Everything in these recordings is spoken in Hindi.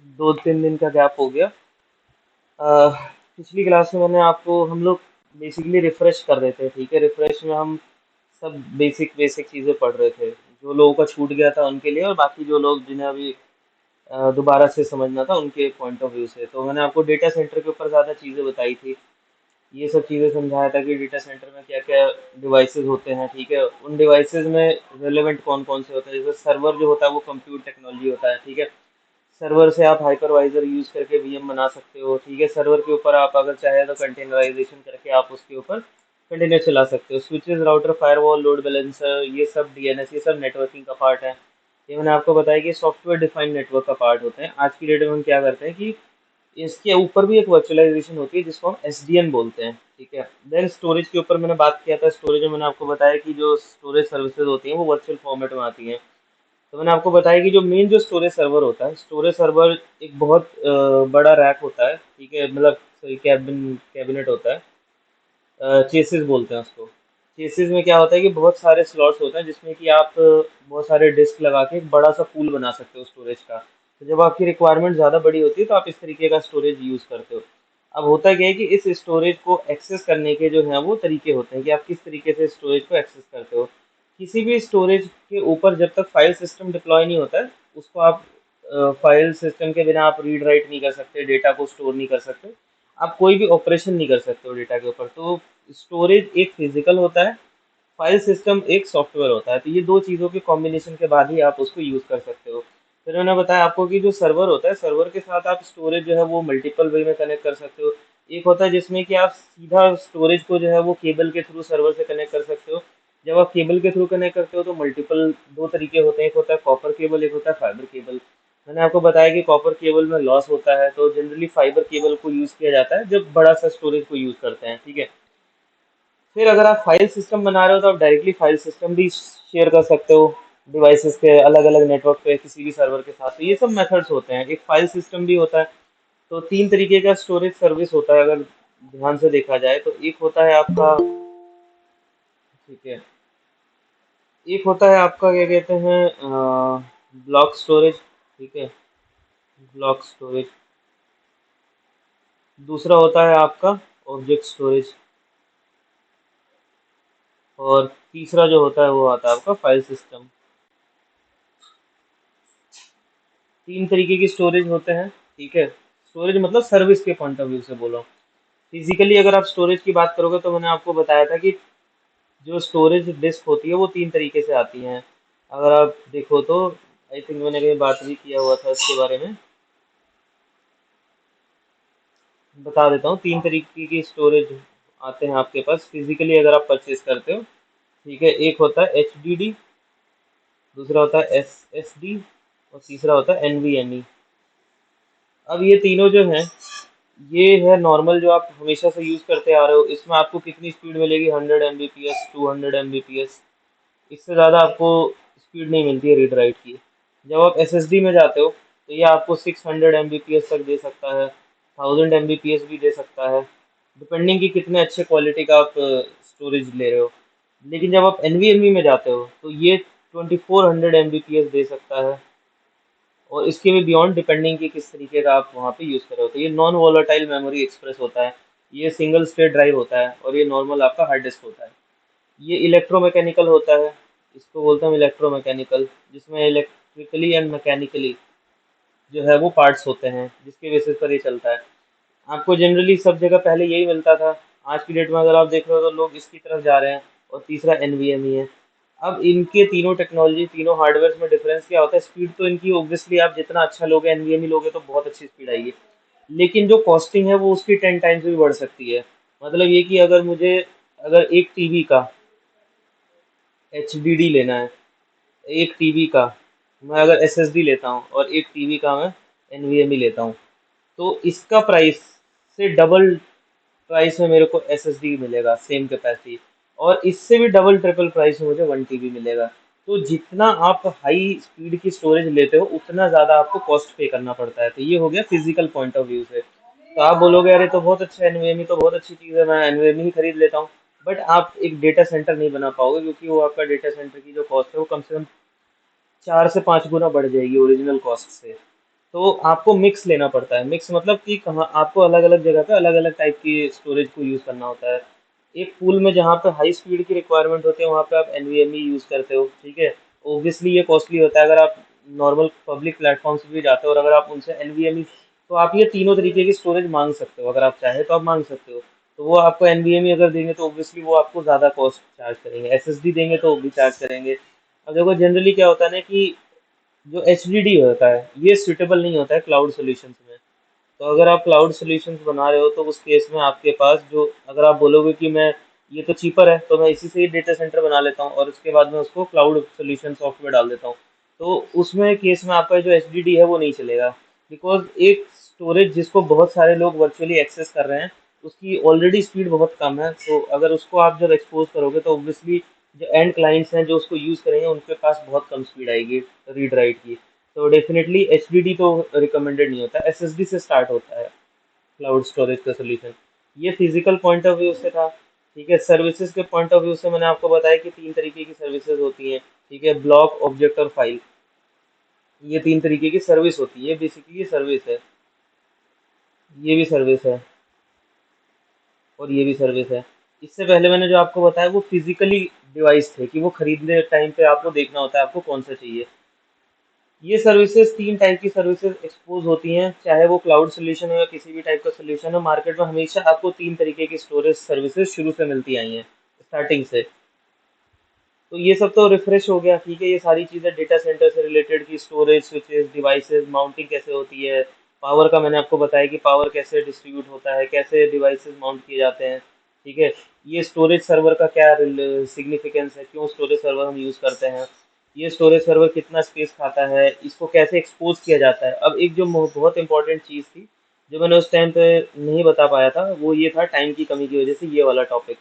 दो तीन दिन का गैप हो गया। पिछली क्लास में मैंने आपको हम लोग बेसिकली रिफ्रेश कर रहे थे, ठीक है। रिफ्रेश में हम सब बेसिक बेसिक चीज़ें पढ़ रहे थे, जो लोगों का छूट गया था उनके लिए, और बाकी जो लोग जिन्हें अभी दोबारा से समझना था उनके पॉइंट ऑफ व्यू से। तो मैंने आपको डेटा सेंटर के ऊपर ज़्यादा चीज़ें बताई थी, ये सब चीज़ें समझाया था कि डेटा सेंटर में क्या क्या डिवाइसेस होते हैं, ठीक है। उन डिवाइसेस में रेलेवेंट कौन कौन से होते हैं। जैसे सर्वर जो होता है वो कंप्यूट टेक्नोलॉजी होता है, ठीक है। सर्वर से आप हाइपरवाइजर यूज करके वीएम बना सकते हो, ठीक है। सर्वर के ऊपर आप अगर चाहे तो कंटेनराइजेशन करके आप उसके ऊपर कंटेनर चला सकते हो। Switches, router, firewall, load balancer, ये सब डीएनएस, ये सब नेटवर्किंग का पार्ट है। ये मैंने आपको बताया कि सॉफ्टवेयर डिफाइंड नेटवर्क का पार्ट होते हैं। आज की डेट में हम क्या करते हैं कि इसके ऊपर भी एक वर्चुअलाइजेशन होती है जिसको हम एसडीएन बोलते हैं, ठीक है। देन स्टोरेज के ऊपर मैंने बात किया था। स्टोरेज में मैंने आपको बताया कि जो स्टोरेज सर्विसेज होती हैं वो वर्चुअल फॉर्मेट में आती हैं। तो मैंने आपको बताया कि जो मेन जो स्टोरेज सर्वर होता है, स्टोरेज सर्वर एक बहुत बड़ा रैक होता है, ठीक है। मतलब सॉरी, कैबिनेट होता है, चेसिस बोलते हैं उसको। चेसिस में क्या होता है कि बहुत सारे स्लॉट्स होते हैं जिसमें कि आप बहुत सारे डिस्क लगा के एक बड़ा सा पूल बना सकते हो स्टोरेज का। तो जब आपकी रिक्वायरमेंट ज़्यादा बड़ी होती है तो आप इस तरीके का स्टोरेज यूज़ करते हो। अब होता क्या है कि इस स्टोरेज को एक्सेस करने के जो हैं वो तरीके होते हैं कि आप किस तरीके से स्टोरेज को एक्सेस करते हो। किसी भी स्टोरेज के ऊपर जब तक फाइल सिस्टम डिप्लॉय नहीं होता है, उसको आप फाइल सिस्टम के बिना आप रीड राइट नहीं कर सकते, डेटा को स्टोर नहीं कर सकते, आप कोई भी ऑपरेशन नहीं कर सकते हो डेटा के ऊपर। तो स्टोरेज एक फिजिकल होता है, फाइल सिस्टम एक सॉफ्टवेयर होता है। तो ये दो चीज़ों के कॉम्बिनेशन के बाद ही आप उसको यूज़ कर सकते हो। फिर मैंने बताया आपको कि जो सर्वर होता है, सर्वर के साथ आप स्टोरेज जो है वो मल्टीपल वे में कनेक्ट कर सकते हो। एक होता है जिसमें कि आप सीधा स्टोरेज को जो है वो केबल के थ्रू सर्वर से कनेक्ट कर सकते हो। जब आप केबल के थ्रू कनेक्ट करते हो तो मल्टीपल दो तरीके होते हैं, एक होता है कॉपर केबल, एक होता है फाइबर केबल। मैंने आपको बताया कि कॉपर केबल में लॉस होता है, तो जनरली फाइबर केबल को यूज़ किया जाता है जब बड़ा सा स्टोरेज को यूज़ करते हैं, ठीक है। फिर अगर आप फाइल सिस्टम बना रहे हो तो आप डायरेक्टली फाइल सिस्टम भी शेयर कर सकते हो डिवाइसेस के अलग अलग नेटवर्क पे किसी भी सर्वर के साथ। तो ये सब मेथड्स होते हैं। एक फाइल सिस्टम भी होता है। तो तीन तरीके का स्टोरेज सर्विस होता है अगर ध्यान से देखा जाए तो। एक होता है आपका, ठीक है, एक होता है आपका क्या कहते हैं, ब्लॉक स्टोरेज, ठीक है, ब्लॉक स्टोरेज। दूसरा होता है आपका ऑब्जेक्ट स्टोरेज। और तीसरा जो होता है वो आता है आपका फाइल सिस्टम। तीन तरीके की स्टोरेज होते हैं, ठीक है। स्टोरेज मतलब सर्विस के पॉइंट ऑफ व्यू से बोलो। फिजिकली अगर आप स्टोरेज की बात करोगे तो मैंने आपको बताया था कि जो स्टोरेज डिस्क होती है वो तीन तरीके से आती हैं। अगर आप देखो तो आई थिंक मैंने कहीं बात भी किया हुआ था इसके बारे में। बता देता हूँ, तीन तरीके की स्टोरेज आते हैं आपके पास फिजिकली अगर आप परचेज करते हो, ठीक है। एक होता है एच डी डी, दूसरा होता है एस एस डी, और तीसरा होता है एन वी एन ई। अब ये तीनों जो हैं, ये है नॉर्मल जो आप हमेशा से यूज़ करते आ रहे हो। इसमें आपको कितनी स्पीड मिलेगी, 100 Mbps, 200 Mbps, इससे ज़्यादा आपको स्पीड नहीं मिलती है रीड राइट की। जब आप एसएसडी में जाते हो तो ये आपको 600 Mbps तक दे सकता है, 1000 Mbps भी दे सकता है, डिपेंडिंग कि कितने अच्छे क्वालिटी का आप स्टोरेज ले रहे हो। लेकिन जब आप एनवीएमई में जाते हो तो ये 2400 Mbps दे सकता है, और इसके भी बियॉन्ड डिपेंडिंग कि किस तरीके का आप वहाँ पे यूज़ कर रहे हो। तो ये नॉन वोलेटाइल मेमोरी एक्सप्रेस होता है, ये सिंगल स्टेट ड्राइव होता है, और ये नॉर्मल आपका हार्ड डिस्क होता है। ये इलेक्ट्रोमैकेनिकल होता है, इसको बोलते हैं इलेक्ट्रोमैकेनिकल, जिसमें इलेक्ट्रिकली एंड मैकेनिकली जो है वो पार्ट्स होते हैं जिसके बेसिस पर ये चलता है। आपको जनरली सब जगह पहले यही मिलता था। आज की डेट में अगर आप देख रहे हो तो लोग इसकी तरफ जा रहे हैं, और तीसरा एनवीएमई है। अब इनके तीनों टेक्नोलॉजी, तीनों हार्डवेयर में डिफरेंस क्या होता है, स्पीड तो इनकी ऑब्वियसली आप जितना अच्छा लोगे एनवीएमई लोगे तो बहुत अच्छी स्पीड आएगी, लेकिन जो कॉस्टिंग है वो उसकी 10 टाइम्स भी बढ़ सकती है। मतलब ये कि अगर मुझे, अगर एक टीवी का एच डी डी लेना है, एक टीवी का, मैं अगर एस एस डी लेता हूँ और एक टीवी का मैं एन वी एम ई लेता हूँ, तो इसका प्राइस से डबल प्राइस में मेरे को एस एस डी मिलेगा सेम कैपेसिटी, और इससे भी डबल ट्रिपल प्राइस में मुझे वन टीबी मिलेगा। तो जितना आप हाई स्पीड की स्टोरेज लेते हो उतना ज़्यादा आपको कॉस्ट पे करना पड़ता है। तो ये हो गया फिजिकल पॉइंट ऑफ व्यू से। तो आप बोलोगे अरे तो बहुत अच्छा एनवीएमई तो बहुत अच्छी चीज़ है, मैं एनवीएमई ही खरीद लेता हूँ। बट आप एक डेटा सेंटर नहीं बना पाओगे, क्योंकि वो आपका डेटा सेंटर की जो कॉस्ट है वो कम से कम 4 से 5 गुना बढ़ जाएगी ओरिजिनल कॉस्ट से। तो आपको मिक्स लेना पड़ता है। मिक्स मतलब कि कहाँ आपको अलग अलग जगह पे अलग अलग टाइप की स्टोरेज को यूज़ करना होता है। एक पूल में जहाँ पे हाई स्पीड की रिक्वायरमेंट होती है वहाँ पे आप एनवीएमई यूज़ करते हो, ठीक है। ओब्वियसली ये कॉस्टली होता है। अगर आप नॉर्मल पब्लिक प्लेटफॉर्म्स पे भी जाते हो और अगर आप उनसे एनवीएमई, तो आप ये तीनों तरीके की स्टोरेज मांग सकते हो, अगर आप चाहे तो आप मांग सकते हो। तो वो आपको एनवीएमई अगर देंगे तो ऑब्वियसली वो आपको ज़्यादा कॉस्ट चार्ज करेंगे, एसएसडी देंगे तो वो भी चार्ज करेंगे। अब देखो जनरली क्या होता है ना कि जो एचडीडी होता है ये सुटेबल नहीं होता है क्लाउड सॉल्यूशंस में। तो अगर आप क्लाउड सॉल्यूशंस बना रहे हो तो उस केस में आपके पास जो, अगर आप बोलोगे कि मैं ये तो चीपर है तो मैं इसी से ही डेटा सेंटर बना लेता हूँ और उसके बाद में उसको क्लाउड सॉल्यूशन सॉफ्टवेयर डाल देता हूँ, तो उसमें केस में आपका जो एचडीडी है वो नहीं चलेगा। बिकॉज एक स्टोरेज जिसको बहुत सारे लोग वर्चुअली एक्सेस कर रहे हैं उसकी ऑलरेडी स्पीड बहुत कम है, तो अगर उसको आप जब एक्सपोज करोगे तो ऑब्वियसली जो एंड क्लाइंट्स हैं जो उसको यूज़ करेंगे उनके पास बहुत कम स्पीड आएगी रीड राइट की। तो डेफिनेटली एचडीडी तो रिकमेंडेड नहीं होता, एसएसडी से स्टार्ट होता है क्लाउड स्टोरेज का सोल्यूशन। ये फिजिकल पॉइंट ऑफ व्यू से था। ठीक है, सर्विसेज के पॉइंट ऑफ व्यू से मैंने आपको बताया कि तीन तरीके की सर्विसेज होती हैं। ठीक है, ब्लॉक, ऑब्जेक्ट और फाइल, ये तीन तरीके की सर्विस होती है। बेसिकली ये सर्विस है, ये भी सर्विस है और ये भी सर्विस है। इससे पहले मैंने जो आपको बताया वो फिजिकली डिवाइस थे कि वो खरीदने टाइम पे आपको देखना होता है आपको कौन सा चाहिए। ये सर्विसेज, तीन टाइप की सर्विसेज एक्सपोज होती हैं, चाहे वो क्लाउड सोल्यूशन हो या किसी भी टाइप का सोल्यूशन हो। मार्केट में हमेशा आपको तीन तरीके की स्टोरेज सर्विसेज शुरू से मिलती आई हैं, स्टार्टिंग से। तो ये सब तो रिफ्रेश हो गया, ठीक है। ये सारी चीज़ें डेटा सेंटर से रिलेटेड की स्टोरेज, स्विचेस, डिवाइसेस, माउंटिंग कैसे होती है, पावर का मैंने आपको बताया कि पावर कैसे डिस्ट्रीब्यूट होता है, कैसे डिवाइसेस माउंट किए जाते हैं, ठीक है। ये स्टोरेज सर्वर का क्या सिग्निफिकेंस है, क्यों स्टोरेज सर्वर हम यूज़ करते हैं, ये स्टोरेज सर्वर कितना स्पेस खाता है, इसको कैसे एक्सपोज किया जाता है। अब एक जो बहुत इंपॉर्टेंट चीज़ थी जो मैंने उस टाइम पे नहीं बता पाया था वो ये था, टाइम की कमी की वजह से, ये वाला टॉपिक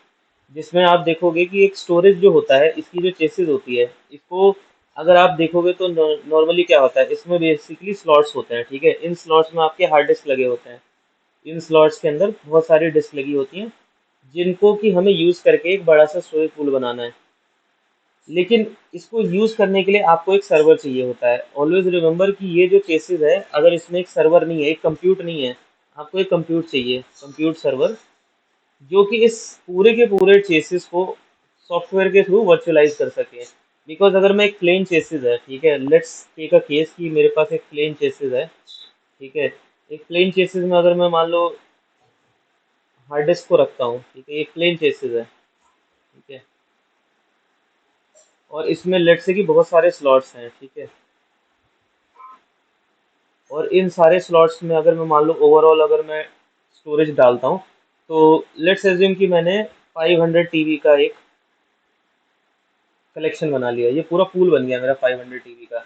जिसमें आप देखोगे कि एक स्टोरेज जो होता है इसकी जो चेसिस होती है इसको, अगर आप देखोगे तो नॉर्मली क्या होता है इसमें बेसिकली स्लॉट्स होते हैं, ठीक है। इन स्लॉट्स में आपके हार्ड डिस्क लगे होते हैं। इन स्लॉट्स के अंदर बहुत सारी डिस्क लगी होती हैं जिनको कि हमें यूज़ करके एक बड़ा सा स्टोरेज पूल बनाना है। लेकिन इसको यूज़ करने के लिए आपको एक सर्वर चाहिए होता है। ऑलवेज रिमेंबर कि ये जो केसेस है, अगर इसमें एक सर्वर नहीं है, एक कंप्यूट नहीं है, आपको एक कंप्यूट चाहिए, कंप्यूट सर्वर, जो कि इस पूरे के पूरे चेसिस को सॉफ्टवेयर के थ्रू वर्चुअलाइज कर सके। बिकॉज अगर मैं एक प्लेन चेसिस है, ठीक है, लेट्स टेक अ केस कि मेरे पास एक प्लेन चेसिस है, ठीक है। एक प्लेन चेसिस में अगर मैं मान लो हार्ड डिस्क को रखता हूँ, ठीक है, एक प्लेन चेसिस है, ठीक है, और इसमें लेट्स से कि बहुत सारे स्लॉट्स हैं, ठीक है। और इन सारे स्लॉट्स में अगर मैं मान लो ओवरऑल अगर मैं स्टोरेज डालता हूँ, तो लेट्स एज्यूम कि मैंने 500 टीबी का एक कलेक्शन बना लिया, ये पूरा पूल बन गया मेरा 500 टीबी का।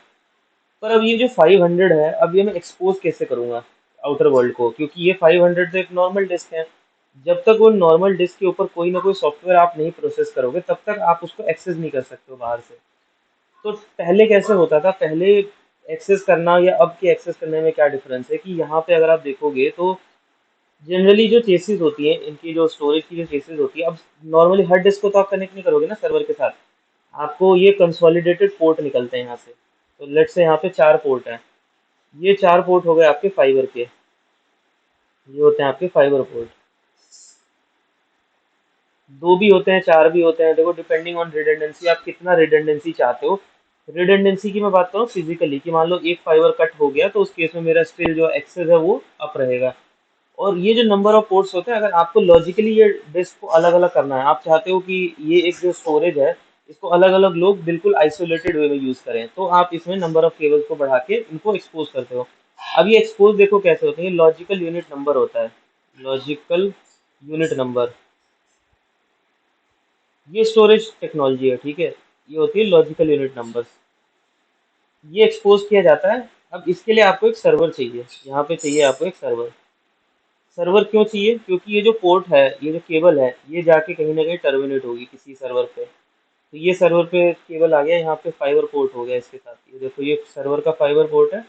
पर अब ये जो 500 है, अब ये मैं एक्सपोज कैसे करूंगा आउटर वर्ल्ड को, क्योंकि ये 500 तो एक नॉर्मल डिस्क है। जब तक वो नॉर्मल डिस्क के ऊपर कोई ना कोई सॉफ्टवेयर आप नहीं प्रोसेस करोगे तब तक आप उसको एक्सेस नहीं कर सकते हो बाहर से। तो पहले कैसे होता था, पहले एक्सेस करना या अब के एक्सेस करने में क्या डिफरेंस है कि यहाँ पे अगर आप देखोगे तो जनरली जो चेसिस होती है इनकी, जो स्टोरेज की जो चेसिस होती है, अब नॉर्मली हार्ड डिस्क को तो आप कनेक्ट नहीं करोगे ना सर्वर के साथ, आपको ये कंसोलिडेटेड पोर्ट निकलते हैं यहाँ से। तो लेट से यहाँ पे चार पोर्ट हैं, ये चार पोर्ट हो गए आपके फाइबर के, ये होते हैं आपके फाइबर पोर्ट। दो भी होते हैं, चार भी होते हैं, देखो डिपेंडिंग ऑन रिडंडेंसी आप कितना रिडंडेंसी चाहते हो। रिडंडेंसी की मैं बात करूँ फिजिकली, कि मान लो एक फाइबर कट हो गया तो उस केस में मेरा स्टिल जो एक्सेस है वो अप रहेगा। और ये जो नंबर ऑफ पोर्ट्स होते हैं, अगर आपको लॉजिकली ये डिस्क को अलग अलग करना है, आप चाहते हो कि ये एक जो स्टोरेज है इसको अलग अलग लोग बिल्कुल आइसोलेटेड वे में यूज करें, तो आप इसमें नंबर ऑफ केबल्स को बढ़ा के इनको एक्सपोज करते हो। अब ये एक्सपोज देखो कैसे होते हैं, लॉजिकल यूनिट नंबर होता है, लॉजिकल यूनिट नंबर, ये स्टोरेज टेक्नोलॉजी है, ठीक है। ये होती है लॉजिकल यूनिट नंबर्स, ये एक्सपोज किया जाता है। अब इसके लिए आपको एक सर्वर चाहिए, यहाँ पे चाहिए आपको एक सर्वर। सर्वर क्यों चाहिए, क्योंकि ये जो पोर्ट है, ये जो केबल है, ये जाके कहीं ना कहीं टर्मिनेट होगी किसी सर्वर पे। तो ये सर्वर पे केबल आ गया, यहाँ पे फाइबर पोर्ट हो गया इसके साथ, ये देखो ये सर्वर का फाइबर पोर्ट है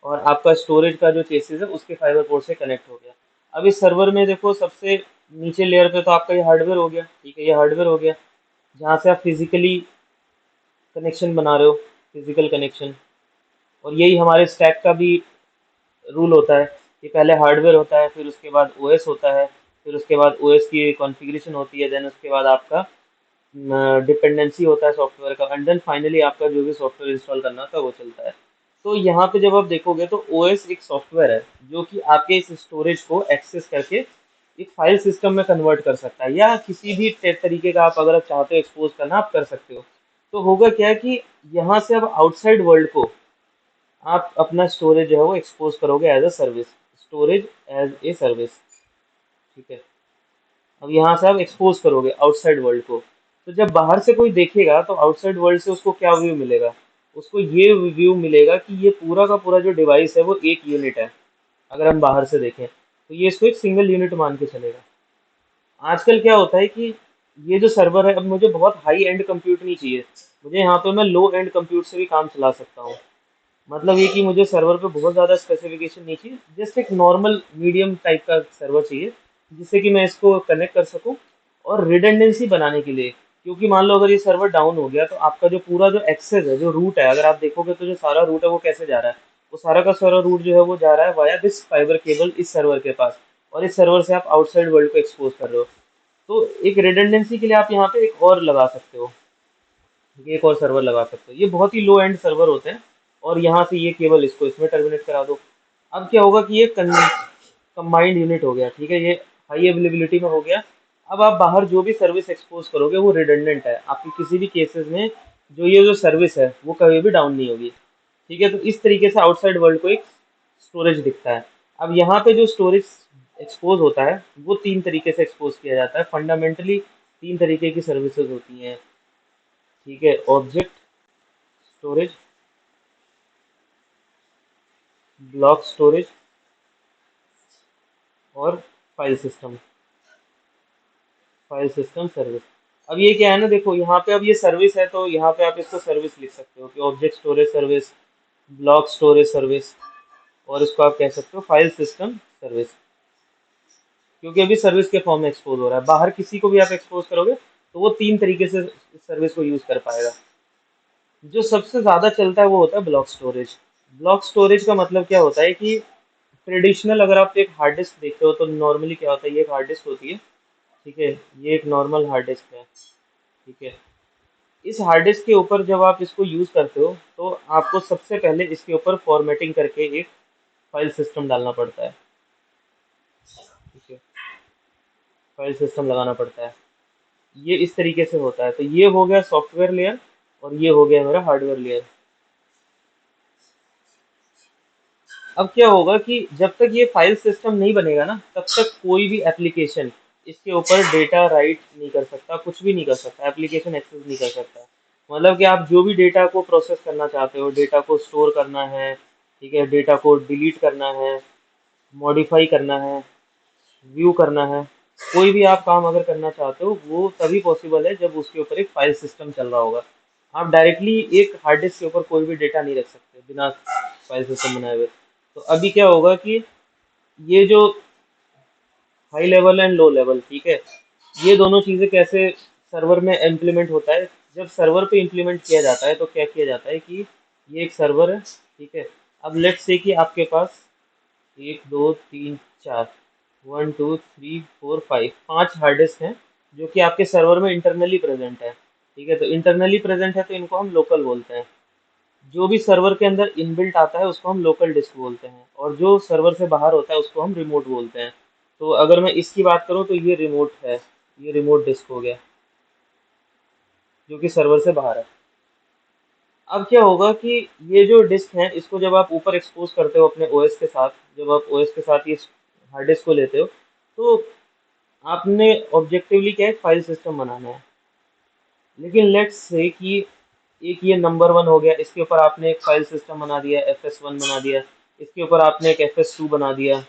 और आपका स्टोरेज का जो चेसिस है उसके फाइबर पोर्ट से कनेक्ट हो गया। अब इस सर्वर में देखो सबसे नीचे लेयर पे तो आपका ये हार्डवेयर हो गया, ठीक है, ये हार्डवेयर हो गया जहाँ से आप फिजिकली कनेक्शन बना रहे हो, फिजिकल कनेक्शन। और यही हमारे स्टैक का भी रूल होता है कि पहले हार्डवेयर होता है, फिर उसके बाद ओएस होता है, फिर उसके बाद ओएस की कॉन्फ़िगरेशन होती है, देन उसके बाद आपका डिपेंडेंसी होता है सॉफ्टवेयर का, एंड देन फाइनली आपका जो भी सॉफ्टवेयर इंस्टॉल करना था वो चलता है। तो यहाँ पे जब आप देखोगे तो ओएस एक सॉफ्टवेयर है जो कि आपके इस स्टोरेज को एक्सेस करके एक फाइल सिस्टम में कन्वर्ट कर सकता है, या किसी भी तरीके का आप अगर आप चाहते हो एक्सपोज करना आप कर सकते हो। तो होगा क्या है कि यहाँ से अब आउटसाइड वर्ल्ड को आप अपना स्टोरेज जो है वो एक्सपोज करोगे as a service, storage as a service. ठीक है, अब यहाँ से आप एक्सपोज करोगे आउटसाइड वर्ल्ड को। तो जब बाहर से कोई देखेगा तो आउटसाइड वर्ल्ड से उसको क्या व्यू मिलेगा? उसको ये व्यू मिलेगा कि ये पूरा का पूरा जो डिवाइस है वो एक यूनिट है। अगर हम बाहर से देखें तो ये इसको एक सिंगल यूनिट मान के चलेगा। आजकल क्या होता है कि ये जो सर्वर है, अब मुझे बहुत हाई एंड कंप्यूट नहीं चाहिए, मुझे यहाँ पे मैं लो एंड कंप्यूट से भी काम चला सकता हूँ। मतलब ये कि मुझे सर्वर पे बहुत ज़्यादा स्पेसिफिकेशन नहीं चाहिए, जस्ट एक नॉर्मल मीडियम टाइप का सर्वर चाहिए जिससे कि मैं इसको कनेक्ट कर सकूं। और रिडंडेंसी बनाने के लिए, क्योंकि मान लो अगर ये सर्वर डाउन हो गया तो आपका जो पूरा जो एक्सेस है, जो रूट है, अगर आप देखोगे तो जो सारा रूट है वो कैसे जा रहा है, वो सारा का सारा रूट जो है वो जा रहा है वाया दिस फाइबर केबल इस सर्वर के पास, और इस सर्वर से आप आउटसाइड वर्ल्ड को एक्सपोज कर रहे हो। तो एक रिडंडेंसी के लिए आप यहाँ पे एक और लगा सकते हो, ये एक और सर्वर लगा सकते हो। ये बहुत ही लो एंड सर्वर होते हैं, और यहाँ से ये केवल इसको इसमें टर्मिनेट करा दो। अब क्या होगा कि ये कंबाइंड यूनिट हो गया, ठीक है, ये हाई अवेलेबिलिटी में हो गया। अब आप बाहर जो भी सर्विस एक्सपोज करोगे वो रिडंडेंट है, आपकी किसी भी केसेस में जो ये जो सर्विस है वो कभी भी डाउन नहीं होगी। ठीक है, तो इस तरीके से आउटसाइड वर्ल्ड को एक स्टोरेज दिखता है। अब यहाँ पे जो स्टोरेज एक्सपोज होता है वो तीन तरीके से एक्सपोज किया जाता है, फंडामेंटली तीन तरीके की सर्विसेज होती हैं। ठीक है, ऑब्जेक्ट स्टोरेज, ब्लॉक स्टोरेज, और file system, file system service. अब ये क्या है ना, देखो यहाँ पे अब ये सर्विस है तो यहाँ पे आप इसको सर्विस लिख सकते हो कि object storage service, block storage service, और इसको आप कह सकते हो फाइल सिस्टम सर्विस, क्योंकि अभी सर्विस के फॉर्म में एक्सपोज हो रहा है। बाहर किसी को भी आप एक्सपोज करोगे तो वो तीन तरीके से सर्विस को यूज कर पाएगा। जो सबसे ज्यादा चलता है वो होता है ब्लॉक स्टोरेज। ब्लॉक स्टोरेज का मतलब क्या होता है कि ट्रेडिशनल, अगर आप एक हार्ड डिस्क देखते हो तो नॉर्मली क्या होता है, ये एक हार्ड डिस्क होती है। ठीक है, ये एक नॉर्मल हार्ड डिस्क है। ठीक है, इस हार्ड डिस्क के ऊपर जब आप इसको यूज करते हो तो आपको सबसे पहले इसके ऊपर फॉर्मेटिंग करके एक फाइल सिस्टम डालना पड़ता है। ठीक है, फाइल सिस्टम लगाना पड़ता है। ये इस तरीके से होता है। तो ये हो गया सॉफ्टवेयर लेयर, और ये हो गया मेरा हार्डवेयर लेयर। अब क्या होगा कि जब तक ये फाइल सिस्टम नहीं बनेगा ना, तब तक कोई भी एप्लीकेशन इसके ऊपर डेटा राइट नहीं कर सकता, कुछ भी नहीं कर सकता, एप्लीकेशन एक्सेस नहीं कर सकता। मतलब कि आप जो भी डेटा को प्रोसेस करना चाहते हो, डेटा को स्टोर करना है, ठीक है, डेटा को डिलीट करना है, मॉडिफाई करना है, व्यू करना है, कोई भी आप काम अगर करना चाहते हो वो तभी पॉसिबल है जब उसके ऊपर एक फाइल सिस्टम चल रहा होगा। आप डायरेक्टली एक हार्ड डिस्क के ऊपर कोई भी डेटा नहीं रख सकते बिना फाइल सिस्टम बनाए हुए। तो अभी क्या होगा कि ये जो high level and low level, ठीक है, ये दोनों चीज़ें कैसे सर्वर में इम्प्लीमेंट होता है। जब सर्वर पे इम्प्लीमेंट किया जाता है तो क्या किया जाता है कि ये एक सर्वर है, ठीक है। अब लेट्स से कि आपके पास एक दो तीन चार, 1 2 3 4 5, पांच हार्ड डिस्क हैं जो कि आपके सर्वर में इंटरनली प्रेजेंट है। ठीक है, तो इंटरनली प्रेजेंट है तो इनको हम लोकल बोलते हैं। जो भी सर्वर के अंदर इनबिल्ट आता है उसको हम लोकल डिस्क बोलते हैं, और जो सर्वर से बाहर होता है उसको हम रिमोट बोलते हैं। तो अगर मैं इसकी बात करूं तो ये रिमोट है, ये रिमोट डिस्क हो गया जो कि सर्वर से बाहर है। अब क्या होगा कि ये जो डिस्क है इसको जब आप ऊपर एक्सपोज करते हो अपने ओएस के साथ, जब आप ओएस के साथ ये हार्ड डिस्क को लेते हो तो आपने ऑब्जेक्टिवली क्या है, फाइल सिस्टम बनाना है। लेकिन लेट्स से कि एक ये नंबर वन हो गया, इसके ऊपर आपने एक फाइल सिस्टम बना दिया, FS1 बना दिया, इसके ऊपर आपने एक FS2 बना दिया,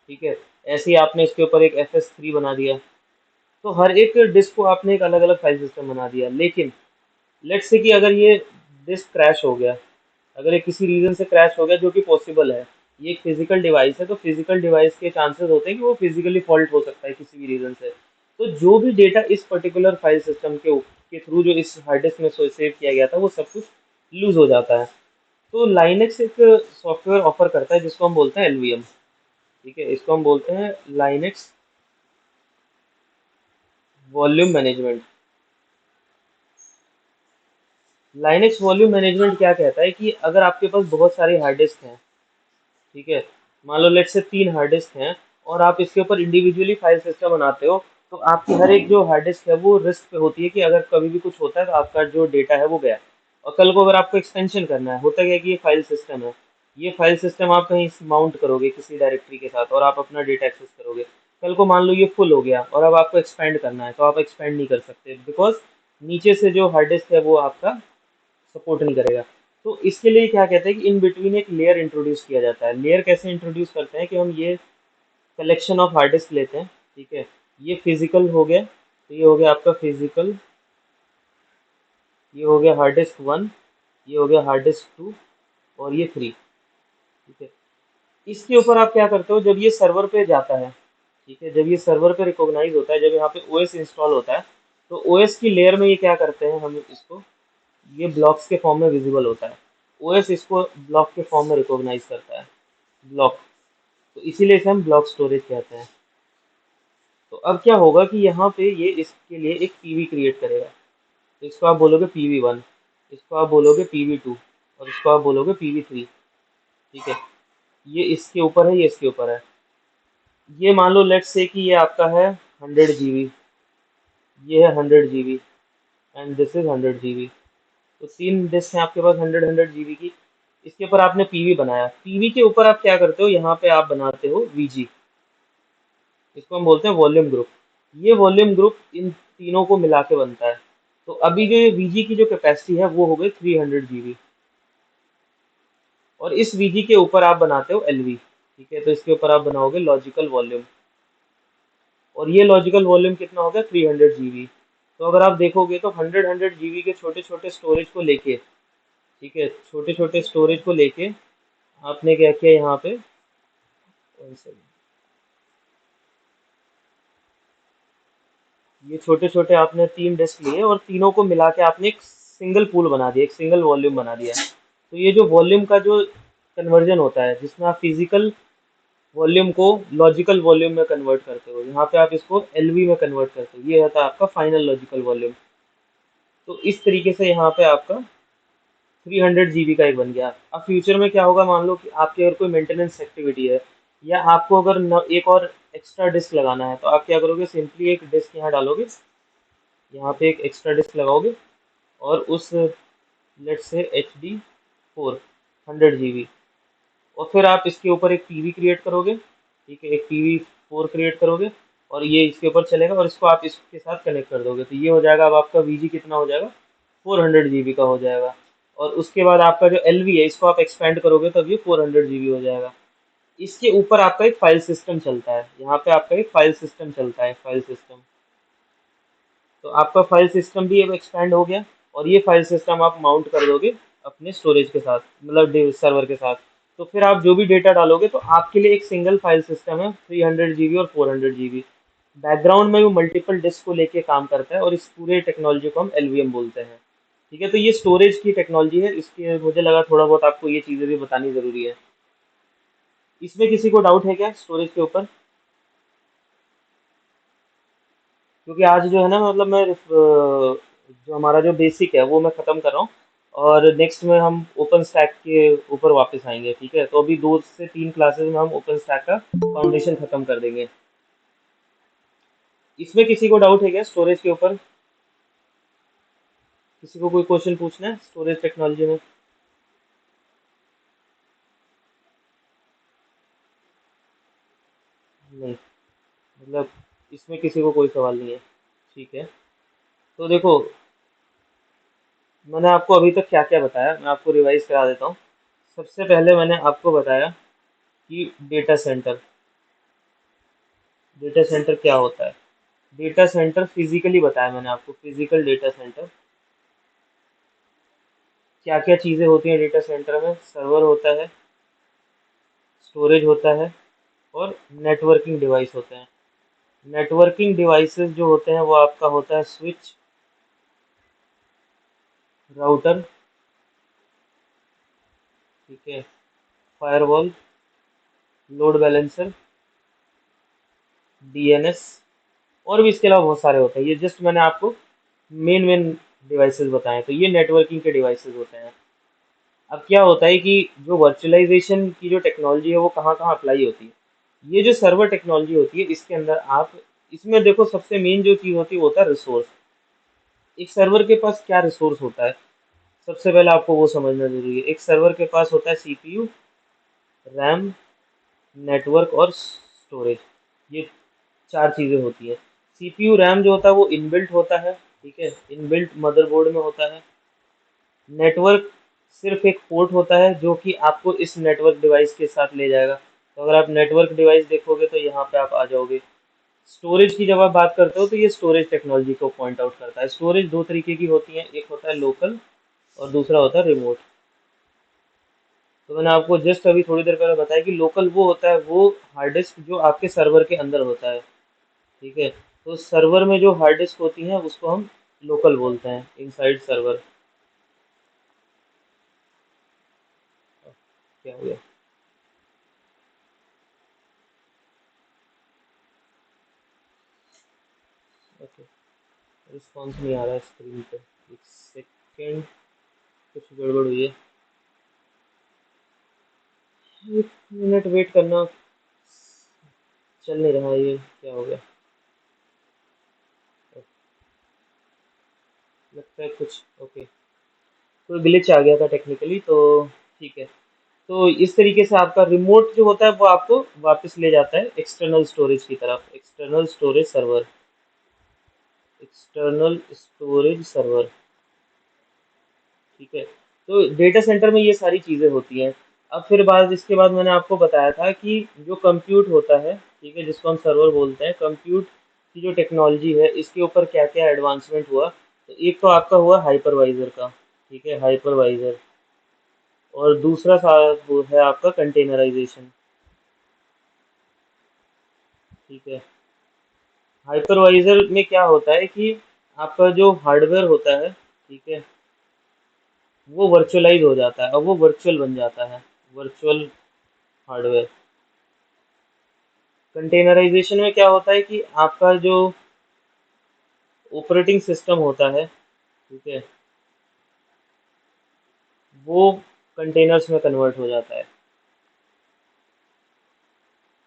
ठीक है, ऐसे ही आपने इसके ऊपर एक FS3 बना दिया। तो हर एक डिस्क को आपने एक अलग अलग फाइल सिस्टम बना दिया। लेकिन लेट्स से कि अगर ये डिस्क क्रैश हो गया, अगर ये किसी रीजन से क्रैश हो गया, जो कि पॉसिबल है, ये एक फिजिकल डिवाइस है तो फिजिकल डिवाइस के चांसेस होते हैं कि वो फिजिकली फॉल्ट हो सकता है किसी भी रीजन से। तो जो भी डेटा इस पर्टिकुलर फाइल सिस्टम के थ्रू जो इस हार्ड डिस्क में सेव किया गया था वो सब कुछ लूज हो जाता है। तो लाइनेक्स एक सॉफ्टवेयर ऑफर करता है जिसको हम बोलते हैं एलवीएम। ठीक है, इसको हम बोलते हैं Linux volume management. Linux volume management क्या कहता है कि अगर आपके पास बहुत सारे हार्ड डिस्क हैं, ठीक है, मान लो लेट से 3 हार्ड डिस्क हैं, और आप इसके ऊपर इंडिविजुअली फाइल सिस्टम बनाते हो, तो आपकी हर एक जो हार्ड डिस्क है वो रिस्क पे होती है कि अगर कभी भी कुछ होता है तो आपका जो डेटा है वो गया। और कल को अगर आपको एक्सटेंशन करना है, होता क्या है कि ये फाइल सिस्टम है, ये फाइल सिस्टम आप कहीं माउंट करोगे किसी डायरेक्टरी के साथ और आप अपना डेटा एक्सेस करोगे। कल को मान लो ये फुल हो गया और अब आपको एक्सपेंड करना है, तो आप एक्सपेंड नहीं कर सकते, बिकॉज नीचे से जो हार्ड डिस्क है वो आपका सपोर्ट नहीं करेगा। तो इसके लिए क्या कहते हैं कि इन बिटवीन एक लेयर इंट्रोड्यूस किया जाता है। लेयर कैसे इंट्रोड्यूस करते हैं कि हम ये कलेक्शन ऑफ हार्ड डिस्क लेते हैं, ठीक है, ये फिजिकल हो गया, तो ये हो गया आपका फिजिकल, ये हो गया हार्ड डिस्क 1, ये हो गया हार्ड डिस्क 2, और ये 3। ठीक है, इसके ऊपर आप क्या करते हो, जब ये सर्वर पे जाता है, ठीक है, जब ये सर्वर पे रिकॉग्नाइज होता है, जब यहाँ पे ओएस इंस्टॉल होता है, तो ओएस की लेयर में ये क्या करते हैं, हम इसको, ये ब्लॉक्स के फॉर्म में विजिबल होता है। ओएस इसको ब्लॉक के फॉर्म में रिकॉग्नाइज करता है, ब्लॉक, तो इसीलिए इसे हम ब्लॉक स्टोरेज कहते हैं। तो अब क्या होगा कि यहाँ पे ये इसके लिए एक पीवी क्रिएट करेगा, तो इसको आप बोलोगे pv1, इसको आप बोलोगे pv2, और इसको आप बोलोगे pv3। ठीक है, ये इसके ऊपर है, ये इसके ऊपर है। ये मान लो लेट्स से कि ये आपका है 100 GB, ये है 100 GB, and this is 100 GB। तो 3 डिस्क हैं आपके पास 100 100 GB की। इसके ऊपर आपने पीवी बनाया, पीवी के ऊपर आप क्या करते हो, यहाँ पे आप बनाते हो वीजी, इसको हम बोलते हैं वॉल्यूम ग्रुप। ये वॉल्यूम ग्रुप इन तीनों को मिला के बनता है। तो अभी जो ये वीजी की जो कैपेसिटी है वो हो गई 300 GB, और इस वीजी के ऊपर आप बनाते हो एलवी। ठीक है, तो इसके ऊपर आप बनाओगे लॉजिकल वॉल्यूम, और ये लॉजिकल वॉल्यूम कितना हो गया 300 GB। तो अगर आप देखोगे तो 100 100 GB के छोटे छोटे स्टोरेज को लेके, ठीक है, छोटे छोटे स्टोरेज को लेके आपने क्या किया यहाँ पे, one second, ये छोटे छोटे आपने 3 डिस्क लिए और तीनों को मिला के आपने एक सिंगल पूल बना दिया, एक सिंगल वॉल्यूम बना दिया। तो ये जो वॉल्यूम का जो कन्वर्जन होता है, जिसमें आप फिजिकल वॉल्यूम को लॉजिकल वॉल्यूम में कन्वर्ट करते हो, यहाँ पे आप इसको एलवी में कन्वर्ट करते हो, ये होता है आपका फाइनल लॉजिकल वॉल्यूम। तो इस तरीके से यहाँ पे आपका 300 GB का एक बन गया। अब फ्यूचर में क्या होगा, मान लो कि आपकी अगर कोई मेंटेनेंस एक्टिविटी है, या आपको अगर एक और एक्स्ट्रा डिस्क लगाना है, तो आप क्या करोगे, सिंपली एक डिस्क यहाँ डालोगे, यहाँ पे एक एक्स्ट्रा डिस्क लगाओगे, और उस लेट से HD4 100 GB, और फिर आप इसके ऊपर एक पीवी क्रिएट करोगे। ठीक है, एक pv4 क्रिएट करोगे, और ये इसके ऊपर चलेगा, और इसको आप इसके साथ कनेक्ट कर दोगे, तो ये हो जाएगा। अब आपका वीजी कितना हो जाएगा, 400 GB का हो जाएगा। और उसके बाद आपका जो एलवी है, इसको आप एक्सपेंड करोगे तब ये 400 GB हो जाएगा। इसके ऊपर आपका एक फाइल सिस्टम चलता है, यहाँ पे आपका एक फाइल सिस्टम चलता है, फाइल सिस्टम। तो आपका फाइल सिस्टम भी अब एक्सपेंड हो गया, और ये फाइल सिस्टम आप माउंट कर दोगे अपने स्टोरेज के साथ, मतलब सर्वर के साथ। तो फिर आप जो भी डेटा डालोगे, तो आपके लिए एक सिंगल फाइल सिस्टम है, 300 GB और 400 GB। बैकग्राउंड में वो मल्टीपल डिस्क को लेके काम करता है, और इस पूरे टेक्नोलॉजी को हम एलवीएम बोलते हैं। ठीक है, तो ये स्टोरेज की टेक्नोलॉजी है, इसके मुझे लगा थोड़ा बहुत आपको ये चीज़ें भी बतानी ज़रूरी है। इसमें किसी को डाउट है क्या स्टोरेज के ऊपर? क्योंकि आज जो है ना, मतलब मैं जो हमारा जो बेसिक है वो मैं ख़त्म कर रहा हूँ, और नेक्स्ट में हम ओपन स्टैक के ऊपर वापस आएंगे। ठीक है, तो अभी 2 से 3 क्लासेस में हम ओपन स्टैक का फाउंडेशन ख़त्म कर देंगे। इसमें किसी को डाउट है क्या स्टोरेज के ऊपर? किसी को कोई क्वेश्चन पूछना है स्टोरेज टेक्नोलॉजी में? नहीं, मतलब इसमें किसी को कोई सवाल नहीं है। ठीक है, तो देखो, मैंने आपको अभी तक क्या क्या बताया, मैं आपको रिवाइज करा देता हूँ। सबसे पहले मैंने आपको बताया कि डेटा सेंटर, डेटा सेंटर क्या होता है। डेटा सेंटर फिजिकली बताया मैंने आपको, फिजिकल डेटा सेंटर क्या क्या चीज़ें होती हैं डेटा सेंटर में। सर्वर होता है, स्टोरेज होता है, और नेटवर्किंग डिवाइस होते हैं। नेटवर्किंग डिवाइसेस जो होते हैं वो आपका होता है स्विच, राउटर, ठीक है, फायरवॉल, लोड बैलेंसर, डीएनएस, और भी इसके अलावा बहुत सारे होते हैं। ये जस्ट मैंने आपको मेन मेन डिवाइसेस बताए, तो ये नेटवर्किंग के डिवाइसेस होते हैं। अब क्या होता है कि जो वर्चुअलाइजेशन की जो टेक्नोलॉजी है वो कहाँ कहाँ अप्लाई होती है। ये जो सर्वर टेक्नोलॉजी होती है इसके अंदर आप, इसमें देखो सबसे मेन जो चीज़ होती है वो होता है रिसोर्स। एक सर्वर के पास क्या रिसोर्स होता है, सबसे पहले आपको वो समझना जरूरी है। एक सर्वर के पास होता है सीपीयू, रैम, नेटवर्क और स्टोरेज। ये चार चीज़ें होती है। सीपीयू रैम जो होता है वो इनबिल्ट होता है, ठीक है, इनबिल्ट मदरबोर्ड में होता है। नेटवर्क सिर्फ एक पोर्ट होता है जो कि आपको इस नेटवर्क डिवाइस के साथ ले जाएगा। तो अगर आप नेटवर्क डिवाइस देखोगे तो यहाँ पे आप आ जाओगे। स्टोरेज की जब आप बात करते हो तो ये स्टोरेज टेक्नोलॉजी को पॉइंट आउट करता है। स्टोरेज दो तरीके की होती है, एक होता है लोकल और दूसरा होता है रिमोट। तो मैंने आपको जस्ट अभी थोड़ी देर पहले बताया कि लोकल वो होता है, वो हार्ड डिस्क जो आपके सर्वर के अंदर होता है, ठीक है। तो सर्वर में जो हार्ड डिस्क होती है उसको हम लोकल बोलते हैं, इनसाइड सर्वर। क्या हो गया? ओके, रिस्पॉन्स नहीं आ रहा है स्क्रीन पे। एक सेकेंड, कुछ गड़बड़ हुई है। एक मिनट वेट करना, चल नहीं रहा है ये, क्या हो गया? लगता है कुछ, ओके, कोई ग्लिच आ गया था टेक्निकली, तो ठीक है। तो इस तरीके से आपका रिमोट जो होता है वो आपको वापस ले जाता है एक्सटर्नल स्टोरेज की तरफ, external storage server, external storage server, ठीक है। तो डेटा सेंटर में ये सारी चीज़ें होती हैं। अब फिर बाद इसके बाद मैंने आपको बताया था कि जो कंप्यूट होता है, ठीक है, जिसको हम सर्वर बोलते हैं, कंप्यूट की जो टेक्नोलॉजी है इसके ऊपर क्या क्या एडवांसमेंट हुआ। तो एक तो आपका हुआ हाइपरवाइजर का, ठीक है, हाइपरवाइजर। और दूसरा वो है आपका कंटेनराइजेशन, ठीक है। हाइपरवाइजर में क्या होता है कि आपका जो हार्डवेयर होता है, ठीक है, वो वर्चुअलाइज हो जाता है, अब वो वर्चुअल बन जाता है, वर्चुअल हार्डवेयर। कंटेनराइजेशन में क्या होता है कि आपका जो ऑपरेटिंग सिस्टम होता है, ठीक है, वो कंटेनर्स में कन्वर्ट हो जाता है,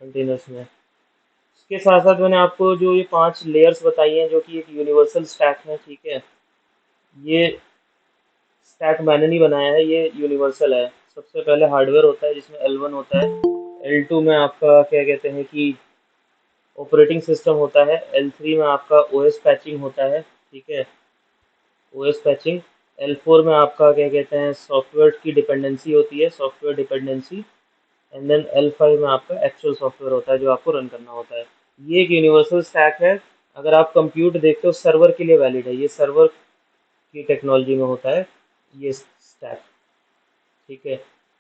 कंटेनर्स में। इसके साथ साथ मैंने आपको जो ये 5 लेयर्स बताई हैं जो कि एक यूनिवर्सल स्टैक है, ठीक है। ये स्टैक मैंने नहीं बनाया है, ये यूनिवर्सल है। सबसे पहले हार्डवेयर होता है जिसमें L1 होता है, L2 में आपका क्या कहते हैं कि ऑपरेटिंग सिस्टम होता है, L3 में आपका ओएस पैचिंग होता है, ठीक है, ओएस पैचिंग। L4 में आपका क्या कहते हैं सॉफ्टवेयर की डिपेंडेंसी होती है, software dependency. And then L5 में आपका एक्चुअल सॉफ्टवेयर होता है जो आपको रन करना होता है। ये एक यूनिवर्सल स्टैक है। अगर आप कंप्यूट देखते हो सर्वर के लिए वैलिड है, ये सर्वर की टेक्नोलॉजी में होता है ये स्टैक, ठीक है।